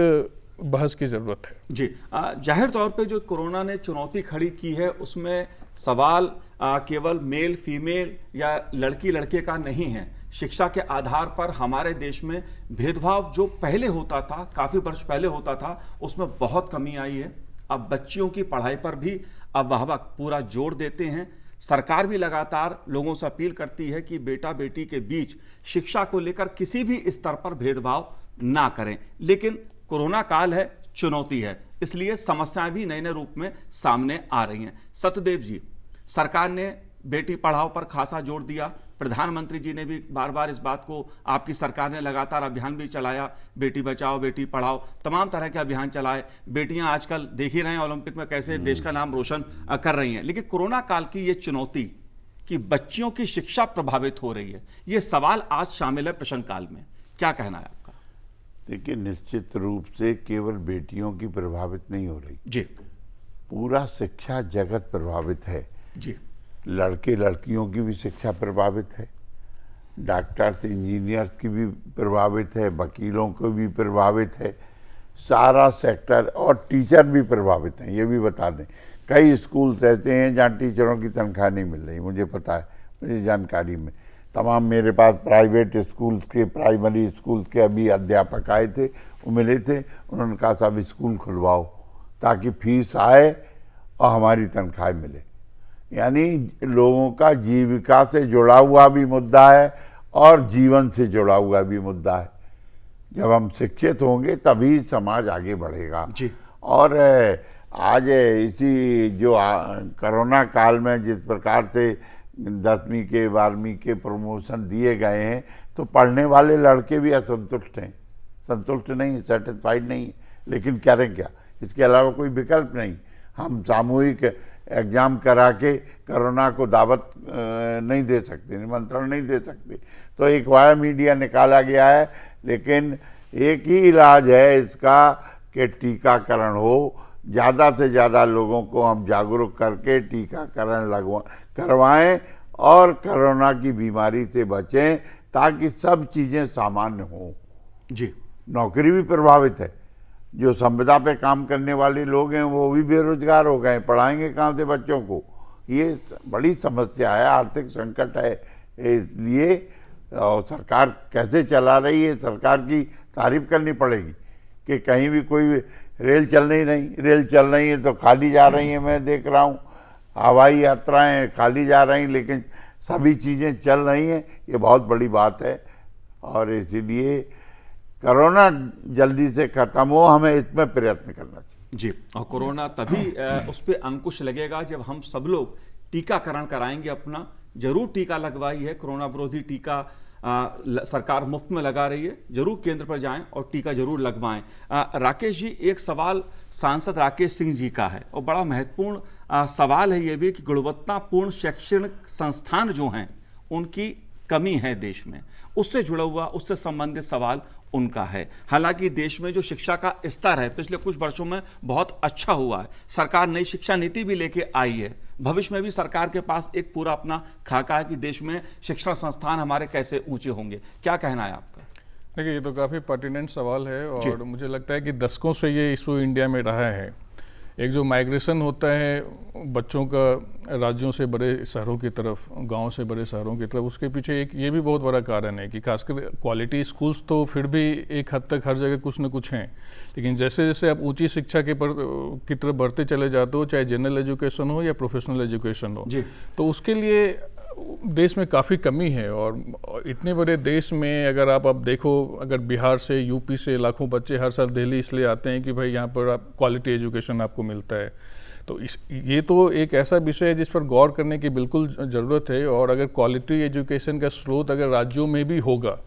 Speaker 5: बहस की ज़रूरत है जी।
Speaker 1: जाहिर तौर पे जो कोरोना ने चुनौती खड़ी की है उसमें सवाल केवल मेल फीमेल या लड़की लड़के का नहीं है। शिक्षा के आधार पर हमारे देश में भेदभाव जो पहले होता था, काफ़ी वर्ष पहले होता था, उसमें बहुत कमी आई है। अब बच्चियों की पढ़ाई पर भी अभिभावक पूरा जोर देते हैं। सरकार भी लगातार लोगों से अपील करती है कि बेटा बेटी के बीच शिक्षा को लेकर किसी भी स्तर पर भेदभाव ना करें। लेकिन कोरोना काल है, चुनौती है, इसलिए समस्याएं भी नए नए रूप में सामने आ रही हैं। सत्यदेव जी, सरकार ने बेटी पढ़ाओ पर खासा जोर दिया, प्रधानमंत्री जी ने भी बार बार इस बात को, आपकी सरकार ने लगातार अभियान भी चलाया, बेटी बचाओ बेटी पढ़ाओ, तमाम तरह के अभियान चलाए। बेटियां आजकल देख ही रहे हैं ओलंपिक में कैसे देश का नाम रोशन कर रही हैं। लेकिन कोरोना काल की ये चुनौती कि बच्चियों की शिक्षा प्रभावित हो रही है, ये सवाल आज शामिल है प्रश्नकाल में, क्या कहना है आपका?
Speaker 4: देखिए, निश्चित रूप से केवल बेटियों की प्रभावित नहीं हो रही
Speaker 1: जी,
Speaker 4: पूरा शिक्षा जगत प्रभावित है
Speaker 1: जी।
Speaker 4: लड़के लड़कियों की भी शिक्षा प्रभावित है, डॉक्टर्स इंजीनियर्स की भी प्रभावित है, वकीलों को भी प्रभावित है, सारा सेक्टर, और टीचर भी प्रभावित हैं। ये भी बता दें, कई स्कूल्स ऐसे हैं जहाँ टीचरों की तनख्वाह नहीं मिल रही, मुझे पता है, मुझे जानकारी में। तमाम मेरे पास प्राइवेट स्कूल्स के, प्राइमरी स्कूल्स के अभी अध्यापक आए थे, वो मिले थे, उन्होंने कहा सब स्कूल खुलवाओ ताकि फीस आए और हमारी तनख्वाह मिले। यानी लोगों का जीविका से जुड़ा हुआ भी मुद्दा है और जीवन से जुड़ा हुआ भी मुद्दा है। जब हम शिक्षित होंगे तभी समाज आगे बढ़ेगा जी। और आज इसी जो कोरोना काल में जिस प्रकार से 10वीं के 12वीं के प्रमोशन दिए गए हैं, तो पढ़ने वाले लड़के भी असंतुष्ट हैं, संतुष्ट नहीं, सेटिस्फाइड नहीं। लेकिन करें क्या, इसके अलावा कोई विकल्प नहीं। हम सामूहिक एग्जाम करा के कोरोना को दावत नहीं दे सकते, निमंत्रण नहीं दे सकते। तो एक वाया मीडिया निकाला गया है, लेकिन एक ही इलाज है इसका कि टीकाकरण हो, ज़्यादा से ज़्यादा लोगों को हम जागरूक करके टीकाकरण करवाएं और कोरोना की बीमारी से बचें, ताकि सब चीज़ें सामान्य हों।
Speaker 1: जी,
Speaker 4: नौकरी भी प्रभावित है, जो संविदा पे काम करने वाले लोग हैं वो भी बेरोजगार हो गए, पढ़ाएंगे कहाँ से बच्चों को? ये बड़ी समस्या है, आर्थिक संकट है। इसलिए सरकार कैसे चला रही है, सरकार की तारीफ करनी पड़ेगी कि कहीं भी कोई रेल चल रही है तो खाली जा रही है। मैं देख रहा हूँ हवाई यात्राएं खाली जा रही, लेकिन सभी चीज़ें चल रही हैं, ये बहुत बड़ी बात है। और इसीलिए कोरोना जल्दी से खत्म हो, हमें इसमें प्रयत्न करना चाहिए।
Speaker 1: जी, और कोरोना तभी उस पर अंकुश लगेगा जब हम सब लोग टीकाकरण कराएंगे अपना। जरूर टीका लगवाई है, कोरोना विरोधी टीका सरकार मुफ्त में लगा रही है, जरूर केंद्र पर जाएं और टीका जरूर लगवाएं। राकेश जी, एक सवाल सांसद राकेश सिंह जी का है और बड़ा महत्वपूर्ण सवाल है ये भी कि गुणवत्तापूर्ण शैक्षणिक संस्थान जो हैं उनकी कमी है देश में। उससे जुड़ा हुआ, उससे संबंधित सवाल उनका है। हालांकि देश में जो शिक्षा का स्तर है पिछले कुछ वर्षों में बहुत अच्छा हुआ है, सरकार नई शिक्षा नीति भी लेके आई है, भविष्य में भी सरकार के पास एक पूरा अपना खाका है कि देश में शिक्षण संस्थान हमारे कैसे ऊंचे होंगे। क्या कहना है आपका?
Speaker 5: देखिए, ये तो काफ़ी पर्टिनेंट सवाल है और मुझे लगता है कि दशकों से ये इशू इंडिया में रहा है। एक जो माइग्रेशन होता है बच्चों का राज्यों से बड़े शहरों की तरफ, गांव से बड़े शहरों की तरफ, उसके पीछे एक ये भी बहुत बड़ा कारण है कि खासकर क्वालिटी स्कूल्स तो फिर भी एक हद तक हर जगह कुछ न कुछ हैं, लेकिन जैसे जैसे आप ऊंची शिक्षा की तरफ बढ़ते चले जाते हो, चाहे जनरल एजुकेशन हो या प्रोफेशनल एजुकेशन हो, तो उसके लिए देश में काफ़ी कमी है। और इतने बड़े देश में अगर आप अब देखो, अगर बिहार से, यूपी से लाखों बच्चे हर साल दिल्ली इसलिए आते हैं कि भाई यहाँ पर आप क्वालिटी एजुकेशन आपको मिलता है, तो ये तो एक ऐसा विषय है जिस पर गौर करने की बिल्कुल ज़रूरत है। और अगर क्वालिटी एजुकेशन का स्रोत अगर राज्यों में भी होगा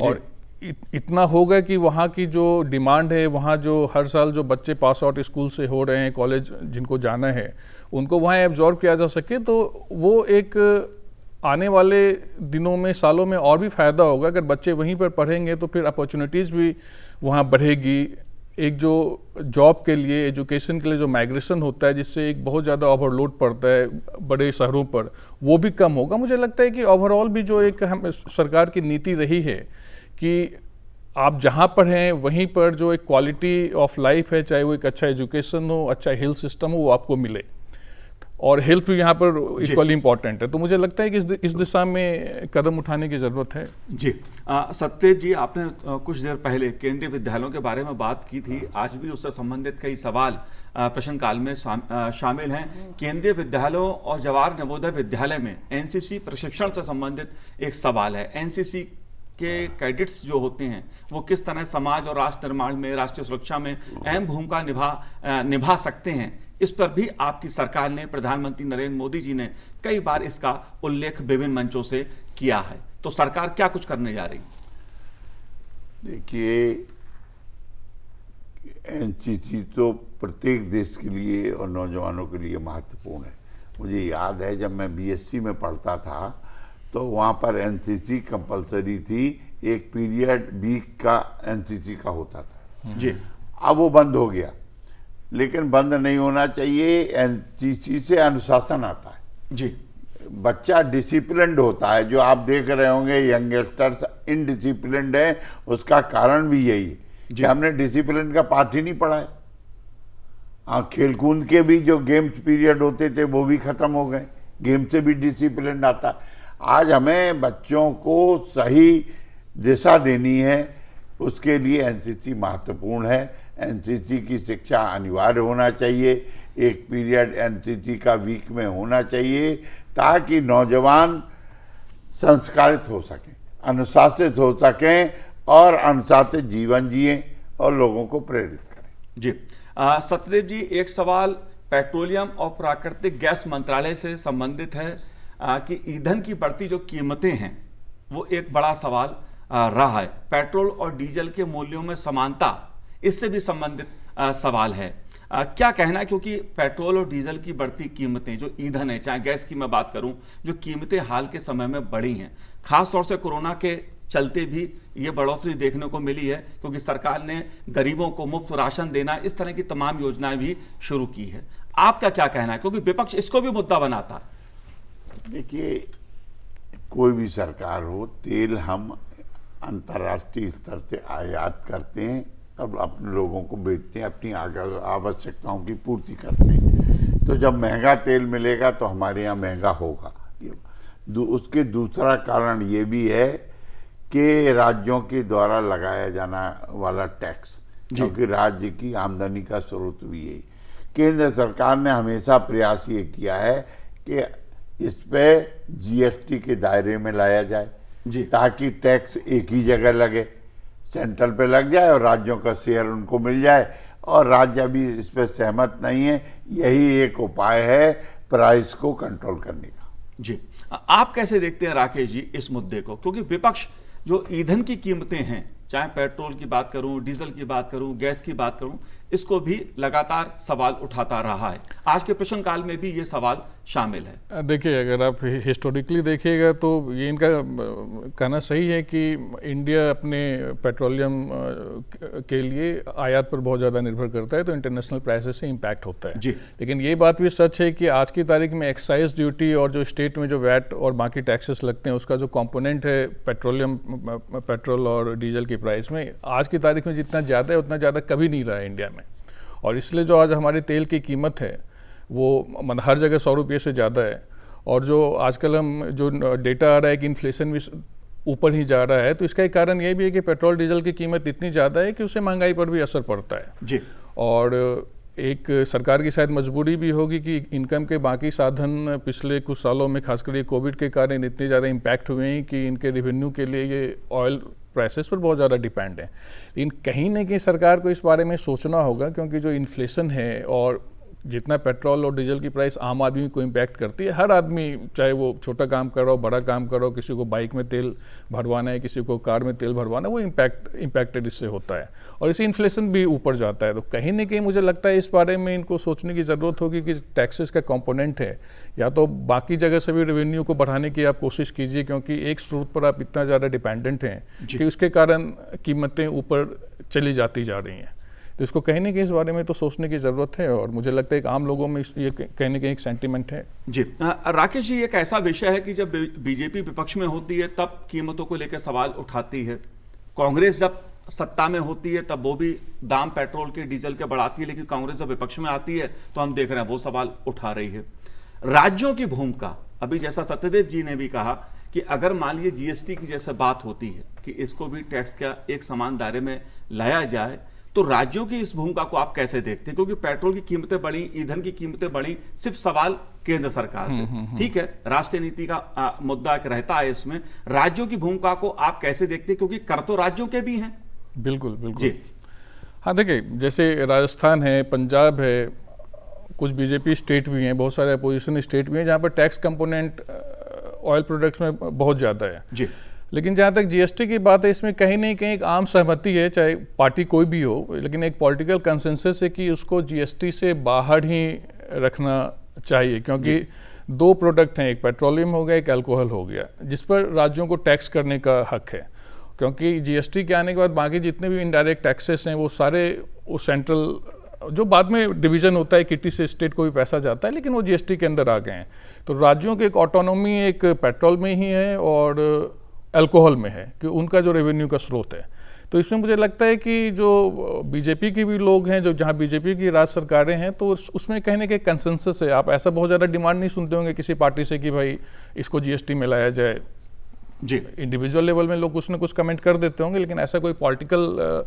Speaker 5: और इतना होगा कि वहाँ की जो डिमांड है, वहाँ जो हर साल जो बच्चे पास आउट स्कूल से हो रहे हैं, कॉलेज जिनको जाना है, उनको वहाँ एब्जॉर्ब किया जा सके, तो वो एक आने वाले दिनों में, सालों में और भी फ़ायदा होगा। अगर बच्चे वहीं पर पढ़ेंगे तो फिर अपॉर्चुनिटीज़ भी वहाँ बढ़ेगी। एक जो जॉब के लिए, एजुकेशन के लिए जो माइग्रेशन होता है, जिससे एक बहुत ज़्यादा ओवरलोड पड़ता है बड़े शहरों पर, वो भी कम होगा। मुझे लगता है कि ओवरऑल भी जो एक हम सरकार की नीति रही है कि आप जहाँ पर हैं वहीं पर जो एक क्वालिटी ऑफ लाइफ है, चाहे वो एक अच्छा एजुकेशन हो, अच्छा हेल्थ सिस्टम हो, वो आपको मिले, और हेल्थ भी यहाँ पर इक्वली इम्पॉर्टेंट है। तो मुझे लगता है कि इस दिशा में कदम उठाने की ज़रूरत है।
Speaker 1: जी, सत्यदेव जी, आपने कुछ देर पहले केंद्रीय विद्यालयों के बारे में बात की थी। आज भी उससे संबंधित कई सवाल प्रश्नकाल में शामिल हैं। केंद्रीय विद्यालयों और जवाहर नवोदय विद्यालय में एनसीसी प्रशिक्षण से संबंधित एक सवाल है। एनसीसी के कैडेट्स जो होते हैं वो किस तरह समाज और राष्ट्र निर्माण में, राष्ट्रीय सुरक्षा में अहम भूमिका निभा सकते हैं, इस पर भी आपकी सरकार ने, प्रधानमंत्री नरेंद्र मोदी जी ने कई बार इसका उल्लेख विभिन्न मंचों से किया है। तो सरकार क्या कुछ करने जा रही?
Speaker 4: देखिए, एनसीसी तो प्रत्येक देश के लिए और नौजवानों के लिए महत्वपूर्ण है। मुझे याद है जब मैं बीएससी में पढ़ता था तो वहाँ पर एनसीसी कंपलसरी थी, एक पीरियड वीक का एनसीसी का होता था
Speaker 1: जी।
Speaker 4: अब वो बंद हो गया, लेकिन बंद नहीं होना चाहिए। एनसीसी से अनुशासन आता है
Speaker 1: जी,
Speaker 4: बच्चा डिसिप्लिन्ड होता है। जो आप देख रहे होंगे यंगस्टर्स इनडिसिप्लिन्ड है, उसका कारण भी यही है कि हमने डिसिप्लिन का पाठ ही नहीं पढ़ा है। हाँ, खेलकूद के भी जो गेम्स पीरियड होते थे वो भी खत्म हो गए, गेम से भी डिसिप्लिन आता। आज हमें बच्चों को सही दिशा देनी है, उसके लिए एनसीसी महत्वपूर्ण है। एनसीसी की शिक्षा अनिवार्य होना चाहिए, एक पीरियड एनसीसी का वीक में होना चाहिए, ताकि नौजवान संस्कारित हो सकें, अनुशासित हो सकें और अनुशासित जीवन जिएं और लोगों को प्रेरित करें।
Speaker 1: जी, सत्यदेव जी, एक सवाल पेट्रोलियम और प्राकृतिक गैस मंत्रालय से संबंधित है कि ईंधन की बढ़ती जो कीमतें हैं वो एक बड़ा सवाल रहा है। पेट्रोल और डीजल के मूल्यों में समानता, इससे भी संबंधित सवाल है। क्या कहना है, क्योंकि पेट्रोल और डीजल की बढ़ती कीमतें, जो ईंधन है, चाहे गैस की मैं बात करूं, जो कीमतें हाल के समय में बढ़ी हैं, खासतौर से कोरोना के चलते भी ये बढ़ोतरी देखने को मिली है, क्योंकि सरकार ने गरीबों को मुफ्त राशन देना, इस तरह की तमाम योजनाएं भी शुरू की है। आपका क्या कहना है, क्योंकि विपक्ष इसको भी मुद्दा बनाता है?
Speaker 4: देखिए, कोई भी सरकार हो, तेल हम अंतर्राष्ट्रीय स्तर से आयात करते हैं, तब अपने लोगों को बेचते हैं, अपनी आवश्यकताओं की पूर्ति करते हैं। तो जब महंगा तेल मिलेगा तो हमारे यहाँ महंगा होगा। उसके दूसरा कारण ये भी है कि राज्यों के द्वारा लगाया जाना वाला टैक्स, क्योंकि राज्य की आमदनी का स्रोत भी यही। केंद्र सरकार ने हमेशा प्रयास ये किया है कि इस पे जीएसटी के दायरे में लाया जाए, ताकि टैक्स एक ही जगह लगे, सेंट्रल पे लग जाए और राज्यों का शेयर उनको मिल जाए, और राज्य भी इस पे सहमत नहीं है। यही एक उपाय है प्राइस को कंट्रोल करने का।
Speaker 1: जी, आप कैसे देखते हैं राकेश जी इस मुद्दे को, क्योंकि विपक्ष जो ईंधन की कीमतें हैं, चाहे पेट्रोल की बात करूं, डीजल की बात करूं, गैस की बात करूं, इसको भी लगातार सवाल उठाता रहा है। आज के प्रश्नकाल में भी ये सवाल शामिल है।
Speaker 5: देखिए, अगर आप हिस्टोरिकली देखिएगा तो ये इनका कहना सही है कि इंडिया अपने पेट्रोलियम के लिए आयात पर बहुत ज़्यादा निर्भर करता है, तो इंटरनेशनल प्राइसेस से इम्पैक्ट होता है। लेकिन ये बात भी सच है कि आज की तारीख में एक्साइज ड्यूटी और जो स्टेट में जो वैट और बाकी टैक्सेस लगते हैं, उसका जो कंपोनेंट है पेट्रोल और डीजल की प्राइस में, आज की तारीख में जितना ज़्यादा है उतना ज़्यादा कभी नहीं रहा है इंडिया में। और इसलिए जो आज हमारी तेल की कीमत है वो हर जगह 100 रुपये से ज़्यादा है। और जो आजकल हम जो डेटा आ रहा है कि इन्फ्लेशन भी ऊपर ही जा रहा है, तो इसका एक कारण ये भी है कि पेट्रोल डीजल की कीमत इतनी ज़्यादा है कि उससे महंगाई पर भी असर पड़ता है
Speaker 1: जी।
Speaker 5: और एक सरकार की शायद मजबूरी भी होगी कि इनकम के बाकी साधन पिछले कुछ सालों में खासकर ये कोविड के कारण इतने ज़्यादा इम्पैक्ट हुए हैं कि इनके रेवेन्यू के लिए ये ऑयल प्राइसेस पर बहुत ज़्यादा डिपेंड है। लेकिन कहीं ना कहीं सरकार को इस बारे में सोचना होगा, क्योंकि जो इन्फ्लेशन है और जितना पेट्रोल और डीजल की प्राइस आम आदमी को इम्पैक्ट करती है, हर आदमी चाहे वो छोटा काम कर रहा हो, बड़ा काम कर रहा हो, किसी को बाइक में तेल भरवाना है, किसी को कार में तेल भरवाना है, वो इम्पैक्टेड इससे होता है और इसी इन्फ्लेशन भी ऊपर जाता है। तो कहीं ना कहीं मुझे लगता है इस बारे में इनको सोचने की ज़रूरत होगी कि टैक्सेस का कंपोनेंट है, या तो बाकी जगह से भी रेवेन्यू को बढ़ाने की आप कोशिश कीजिए, क्योंकि एक स्रोत पर आप इतना ज़्यादा डिपेंडेंट हैं कि उसके कारण कीमतें ऊपर चली जाती जा रही हैं। तो इसको कहीं ना कहीं इस बारे में तो सोचने की ज़रूरत है, और मुझे लगता है कि आम लोगों में ये कहीं ना कहीं एक सेंटीमेंट है।
Speaker 1: जी राकेश जी, एक ऐसा विषय है कि जब बीजेपी विपक्ष में होती है तब कीमतों को लेकर सवाल उठाती है, कांग्रेस जब सत्ता में होती है तब वो भी दाम पेट्रोल के डीजल के बढ़ाती है, लेकिन कांग्रेस जब विपक्ष में आती है तो हम देख रहे हैं वो सवाल उठा रही है। राज्यों की भूमिका, अभी जैसा सत्यदेव जी ने भी कहा कि अगर मान लीजिए जीएसटी की जैसे बात होती है कि इसको भी टैक्स का एक समान दायरे में लाया जाए, तो राज्यों की इस भूमिका को आप कैसे देखते हैं? क्योंकि पेट्रोल की कीमतें बढ़ी, ईंधन की कीमतें बढ़ी, सिर्फ सवाल केंद्र सरकार से, ठीक है, राष्ट्रीय नीति का मुद्दा एक रहता है इसमें, राज्यों की भूमिका को आप कैसे देखते हैं? क्योंकि कर तो राज्यों के भी हैं।
Speaker 5: बिल्कुल बिल्कुल
Speaker 1: जी
Speaker 5: हाँ, देखिए, जैसे राजस्थान है, पंजाब है, कुछ बीजेपी स्टेट भी हैं, बहुत सारे अपोजिशन स्टेट भी हैं जहाँ पर टैक्स कंपोनेंट ऑयल प्रोडक्ट्स में बहुत ज़्यादा है
Speaker 1: जी।
Speaker 5: लेकिन जहाँ तक जीएसटी की बात है, इसमें कहीं ना कहीं एक आम सहमति है, चाहे पार्टी कोई भी हो, लेकिन एक पॉलिटिकल कंसेंसस है कि उसको जीएसटी से बाहर ही रखना चाहिए, क्योंकि दो प्रोडक्ट हैं, एक पेट्रोलियम हो गया, एक अल्कोहल हो गया, जिस पर राज्यों को टैक्स करने का हक है। क्योंकि जीएसटी के आने के बाद बाकी जितने भी इनडायरेक्ट टैक्सेस हैं वो सारे वो सेंट्रल, जो बाद में डिवीजन होता है, किटी से स्टेट को भी पैसा जाता है, लेकिन वो जीएसटी के अंदर आ गए हैं। तो राज्यों की एक ऑटोनॉमी एक पेट्रोल में ही है और अल्कोहल में है कि उनका जो रेवेन्यू का स्रोत है। तो इसमें मुझे लगता है कि जो बीजेपी के भी लोग हैं, जो जहाँ बीजेपी की राज्य सरकारें हैं, तो उसमें कहने के कंसेंसस है। आप ऐसा बहुत ज़्यादा डिमांड नहीं सुनते होंगे किसी पार्टी से कि भाई इसको जीएसटी में लाया जाए।
Speaker 1: जी,
Speaker 5: इंडिविजुअल लेवल में लोग कुछ ना कुछ कमेंट कर देते होंगे, लेकिन ऐसा कोई पॉलिटिकल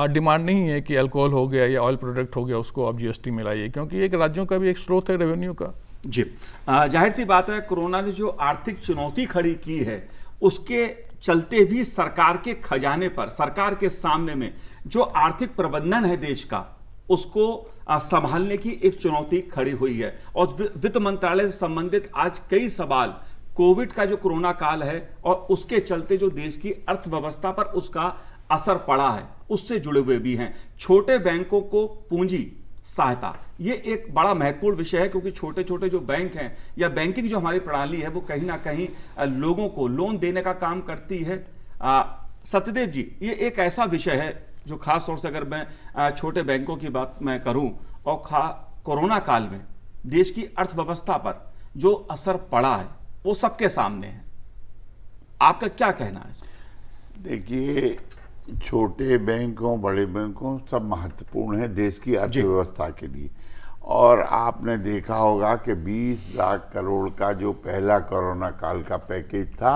Speaker 5: डिमांड नहीं है कि अल्कोहल हो गया या ऑयल प्रोडक्ट हो गया उसको आप जीएसटी में लाइए, क्योंकि एक राज्यों का भी एक स्रोत है रेवेन्यू का।
Speaker 1: जी, जाहिर सी बात है, कोरोना ने जो आर्थिक चुनौती खड़ी की है उसके चलते भी सरकार के खजाने पर, सरकार के सामने में जो आर्थिक प्रबंधन है देश का, उसको संभालने की एक चुनौती खड़ी हुई है। और वित्त मंत्रालय से संबंधित आज कई सवाल कोविड का जो कोरोना काल है और उसके चलते जो देश की अर्थव्यवस्था पर उसका असर पड़ा है उससे जुड़े हुए भी हैं। छोटे बैंकों को पूंजी सहायता, ये एक बड़ा महत्वपूर्ण विषय है, क्योंकि छोटे छोटे जो बैंक हैं या बैंकिंग जो हमारी प्रणाली है वो कहीं ना कहीं लोगों को लोन देने का काम करती है। सत्यदेव जी, ये एक ऐसा विषय है जो खास तौर से अगर मैं छोटे बैंकों की बात मैं करूं और कोरोना काल में देश की अर्थव्यवस्था पर जो असर पड़ा है वो सबके सामने है, आपका क्या कहना है इसमें?
Speaker 4: देखिए, छोटे बैंकों बड़े बैंकों सब महत्वपूर्ण है देश की अर्थव्यवस्था के लिए। और आपने देखा होगा कि 20 लाख करोड़ का जो पहला कोरोना काल का पैकेज था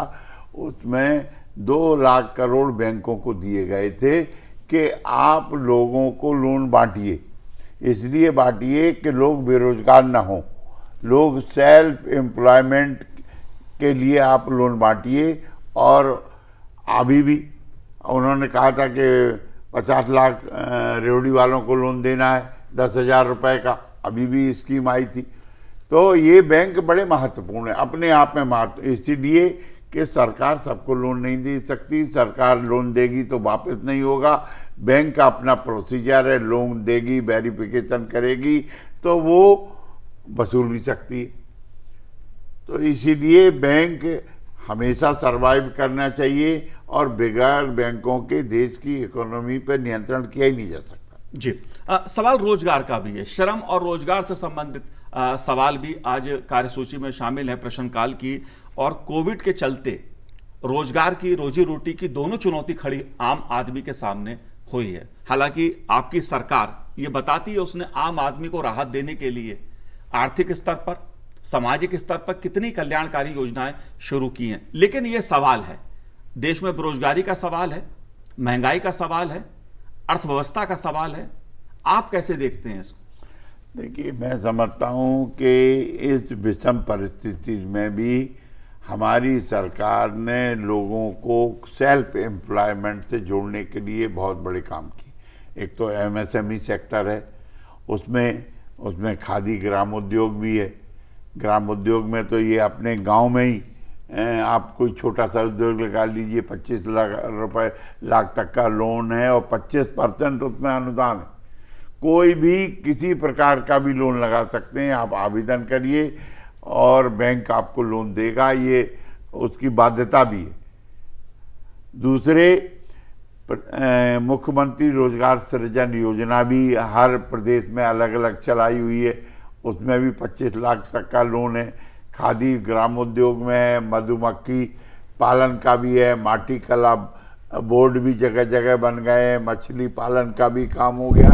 Speaker 4: उसमें 2 लाख करोड़ बैंकों को दिए गए थे कि आप लोगों को लोन बांटिए, इसलिए बांटिए कि लोग बेरोजगार ना हो, लोग सेल्फ एम्प्लॉयमेंट के लिए आप लोन बांटिए। और अभी भी उन्होंने कहा था कि 50 लाख रेवड़ी वालों को लोन देना है 10,000 रुपये का, अभी भी स्कीम आई थी। तो ये बैंक बड़े महत्वपूर्ण है अपने आप में, महत्व इसीलिए कि सरकार सबको लोन नहीं दे सकती, सरकार लोन देगी तो वापस नहीं होगा, बैंक का अपना प्रोसीजर है, लोन देगी, वेरिफिकेशन करेगी तो वो वसूल भी सकती है। तो इसीलिए बैंक हमेशा सरवाइव करना चाहिए और बगैर बैंकों के देश की इकोनॉमी पर नियंत्रण किया ही नहीं जा सकता।
Speaker 1: जी, सवाल रोजगार का भी है, श्रम और रोजगार से संबंधित सवाल भी आज कार्यसूची में शामिल है प्रश्नकाल की। और कोविड के चलते रोजगार की, रोजी रोटी की दोनों चुनौती खड़ी आम आदमी के सामने हुई है। हालांकि आपकी सरकार ये बताती है उसने आम आदमी को राहत देने के लिए आर्थिक स्तर पर, सामाजिक स्तर पर कितनी कल्याणकारी योजनाएं शुरू की हैं, लेकिन यह सवाल है, देश में बेरोजगारी का सवाल है, महंगाई का सवाल है, अर्थव्यवस्था का सवाल है, आप कैसे देखते हैं इसको?
Speaker 4: देखिए, मैं समझता हूँ कि इस विषम परिस्थिति में भी हमारी सरकार ने लोगों को सेल्फ एम्प्लॉयमेंट से जोड़ने के लिए बहुत बड़े काम किए। एक तो MSME सेक्टर है, उसमें खादी ग्राम उद्योग भी है। ग्राम उद्योग में तो ये अपने गांव में ही आप कोई छोटा सा उद्योग लगा लीजिए, 25 लाख तक का लोन है और 25% उसमें अनुदान है। कोई भी किसी प्रकार का भी लोन लगा सकते हैं, आप आवेदन करिए और बैंक आपको लोन देगा, ये उसकी बाध्यता भी है। दूसरे, मुख्यमंत्री रोजगार सृजन योजना भी हर प्रदेश में अलग अलग चलाई हुई है, उसमें भी 25 लाख तक का लोन है। खादी ग्राम उद्योग में है, मधुमक्खी पालन का भी है, माटी कला बोर्ड भी जगह जगह बन गए हैं, मछली पालन का भी काम हो गया।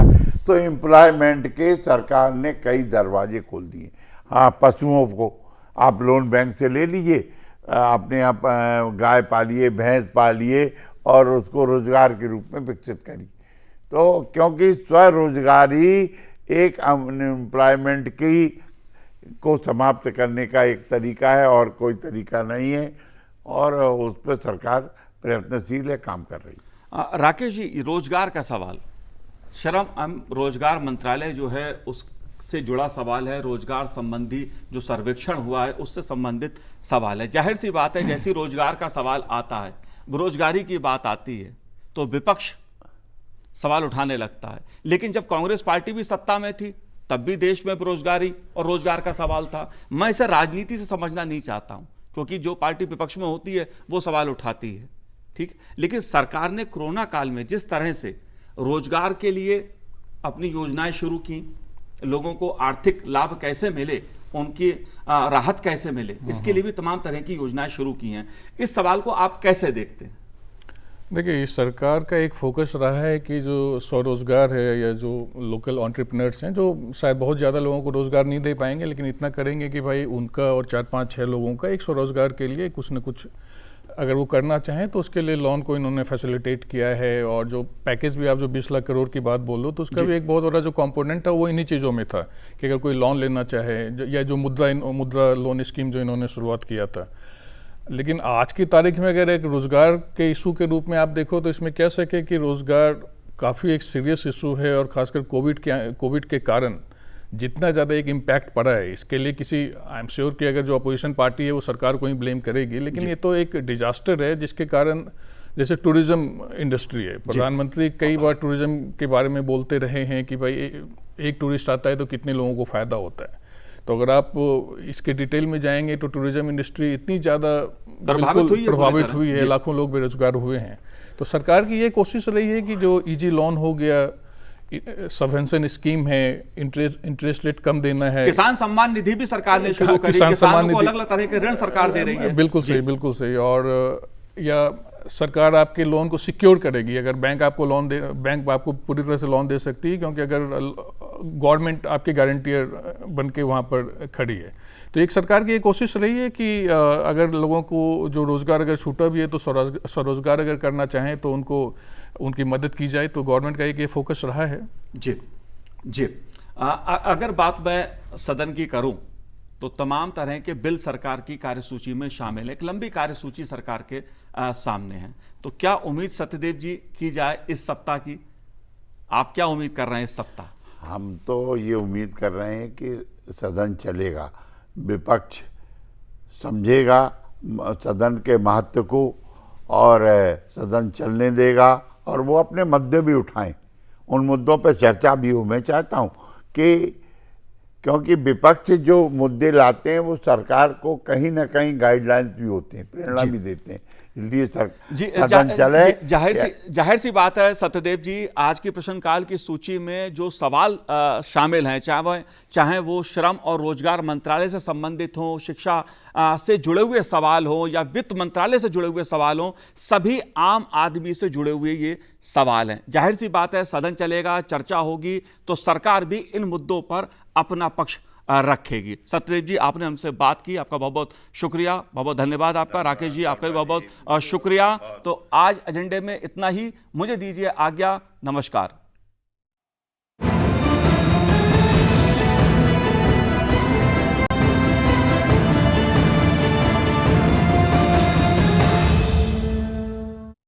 Speaker 4: तो एम्प्लॉयमेंट के सरकार ने कई दरवाजे खोल दिए। हाँ, पशुओं को आप लोन बैंक से ले लीजिए, अपने आप गाय पालिए, भैंस पालिए और उसको रोजगार के रूप में विकसित करिए। तो क्योंकि स्वरोजगारी एक अनएम्प्लॉयमेंट की को समाप्त करने का एक तरीका है और कोई तरीका नहीं है, और उस पर सरकार प्रयत्नशील है, काम कर रही है।
Speaker 1: राकेश जी, रोजगार का सवाल, श्रम एवं रोजगार मंत्रालय जो है उससे जुड़ा सवाल है, रोजगार संबंधी जो सर्वेक्षण हुआ है उससे संबंधित सवाल है। जाहिर सी बात है, जैसी रोजगार का सवाल आता है, बेरोजगारी की बात आती है तो विपक्ष सवाल उठाने लगता है। लेकिन जब कांग्रेस पार्टी भी सत्ता में थी तब भी देश में बेरोजगारी और रोजगार का सवाल था। मैं इसे राजनीति से समझना नहीं चाहता हूं, क्योंकि जो पार्टी विपक्ष में होती है वो सवाल उठाती है, ठीक। लेकिन सरकार ने कोरोना काल में जिस तरह से रोजगार के लिए अपनी योजनाएं शुरू की, लोगों को आर्थिक लाभ कैसे मिले, उनकी राहत कैसे मिले, इसके लिए भी तमाम तरह की योजनाएं शुरू की हैं। इस सवाल को आप कैसे देखते हैं?
Speaker 5: देखिए, सरकार का एक फोकस रहा है कि जो स्वरोजगार है या जो लोकल एंटरप्रेन्योर्स हैं, जो शायद बहुत ज़्यादा लोगों को रोज़गार नहीं दे पाएंगे, लेकिन इतना करेंगे कि भाई उनका और 4-5-6 लोगों का एक स्वरोजगार के लिए कुछ न कुछ अगर वो करना चाहें तो उसके लिए लोन को इन्होंने फैसिलिटेट किया है। और जो पैकेज भी आप जो 20 लाख करोड़ की बात बोल लो तो उसका भी एक बहुत बड़ा जो कंपोनेंट था वो इन्हीं चीज़ों में था कि अगर कोई लोन लेना चाहे, या जो मुद्रा लोन स्कीम जो इन्होंने शुरुआत किया था। लेकिन आज की तारीख में अगर एक रोज़गार के इशू के रूप में आप देखो तो इसमें कह सके कि रोज़गार काफ़ी एक सीरियस इशू है, और ख़ासकर कोविड के कारण जितना ज़्यादा एक इम्पैक्ट पड़ा है, इसके लिए आई एम श्योर कि अगर जो अपोजिशन पार्टी है वो सरकार को ही ब्लेम करेगी, लेकिन ये तो एक डिजास्टर है जिसके कारण, जैसे टूरिज़्म इंडस्ट्री है, प्रधानमंत्री कई बार टूरिज़्म के बारे में बोलते रहे हैं कि भाई एक टूरिस्ट आता है तो कितने लोगों को फ़ायदा होता है। तो अगर आप इसके डिटेल में जाएंगे तो टूरिज्म इंडस्ट्री इतनी ज़्यादा प्रभावित हुई है, लाखों लोग बेरोजगार हुए हैं। तो सरकार की ये कोशिश रही है कि जो इजी लोन हो गया, सबवेंशन स्कीम है, इंटरेस्ट रेट कम देना है,
Speaker 1: किसान सम्मान निधि भी सरकार ने शुरू करी, किसानों को अलग अलग तरह के ऋण सरकार दे रही है।
Speaker 5: बिल्कुल सही, बिल्कुल सही। और या सरकार आपके लोन को सिक्योर करेगी। अगर बैंक आपको लोन दे, बैंक आपको पूरी तरह से लोन दे सकती है, क्योंकि अगर गवर्नमेंट आपके गारंटियर बन के वहाँ पर खड़ी है। तो एक सरकार की ये कोशिश रही है कि अगर लोगों को जो रोज़गार अगर छूटा भी है तो स्वरोजगार अगर करना चाहें तो उनको उनकी मदद की जाए। तो गवर्नमेंट का एक ये फोकस रहा है।
Speaker 1: जी जी। अगर बात मैं सदन की करूं तो तमाम तरह के बिल सरकार की कार्यसूची में शामिल है। एक लंबी कार्यसूची सरकार के सामने है। तो क्या उम्मीद सत्यदेव जी की जाए इस सप्ताह की? आप क्या उम्मीद कर रहे हैं इस सप्ताह?
Speaker 4: हम तो ये उम्मीद कर रहे हैं कि सदन चलेगा, विपक्ष समझेगा सदन के महत्व को और सदन चलने देगा और वो अपने मुद्दे भी उठाएं, उन मुद्दों पर चर्चा भी हो। मैं चाहता हूं कि क्योंकि विपक्ष जो मुद्दे लाते हैं वो सरकार को कहीं ना कहीं गाइडलाइंस भी होते हैं, प्रेरणा भी देते हैं, इसलिए सदन चले।
Speaker 1: जाहिर सी बात है सत्यदेव जी, आज की प्रश्नकाल की सूची में जो सवाल शामिल हैं, चाहे वो श्रम और रोजगार मंत्रालय से संबंधित हो, शिक्षा से जुड़े हुए सवाल हो या वित्त मंत्रालय से जुड़े हुए सवाल हो, सभी आम आदमी से जुड़े हुए ये सवाल हैं। जाहिर सी बात है सदन चलेगा, चर्चा होगी तो सरकार भी इन मुद्दों पर अपना पक्ष रखेगी। सत्यदेव जी, आपने हमसे बात की, आपका बहुत बहुत शुक्रिया, बहुत बहुत धन्यवाद आपका। राकेश जी, आपका भी बहुत बहुत शुक्रिया। तो आज एजेंडे में इतना ही, मुझे दीजिए आज्ञा, नमस्कार।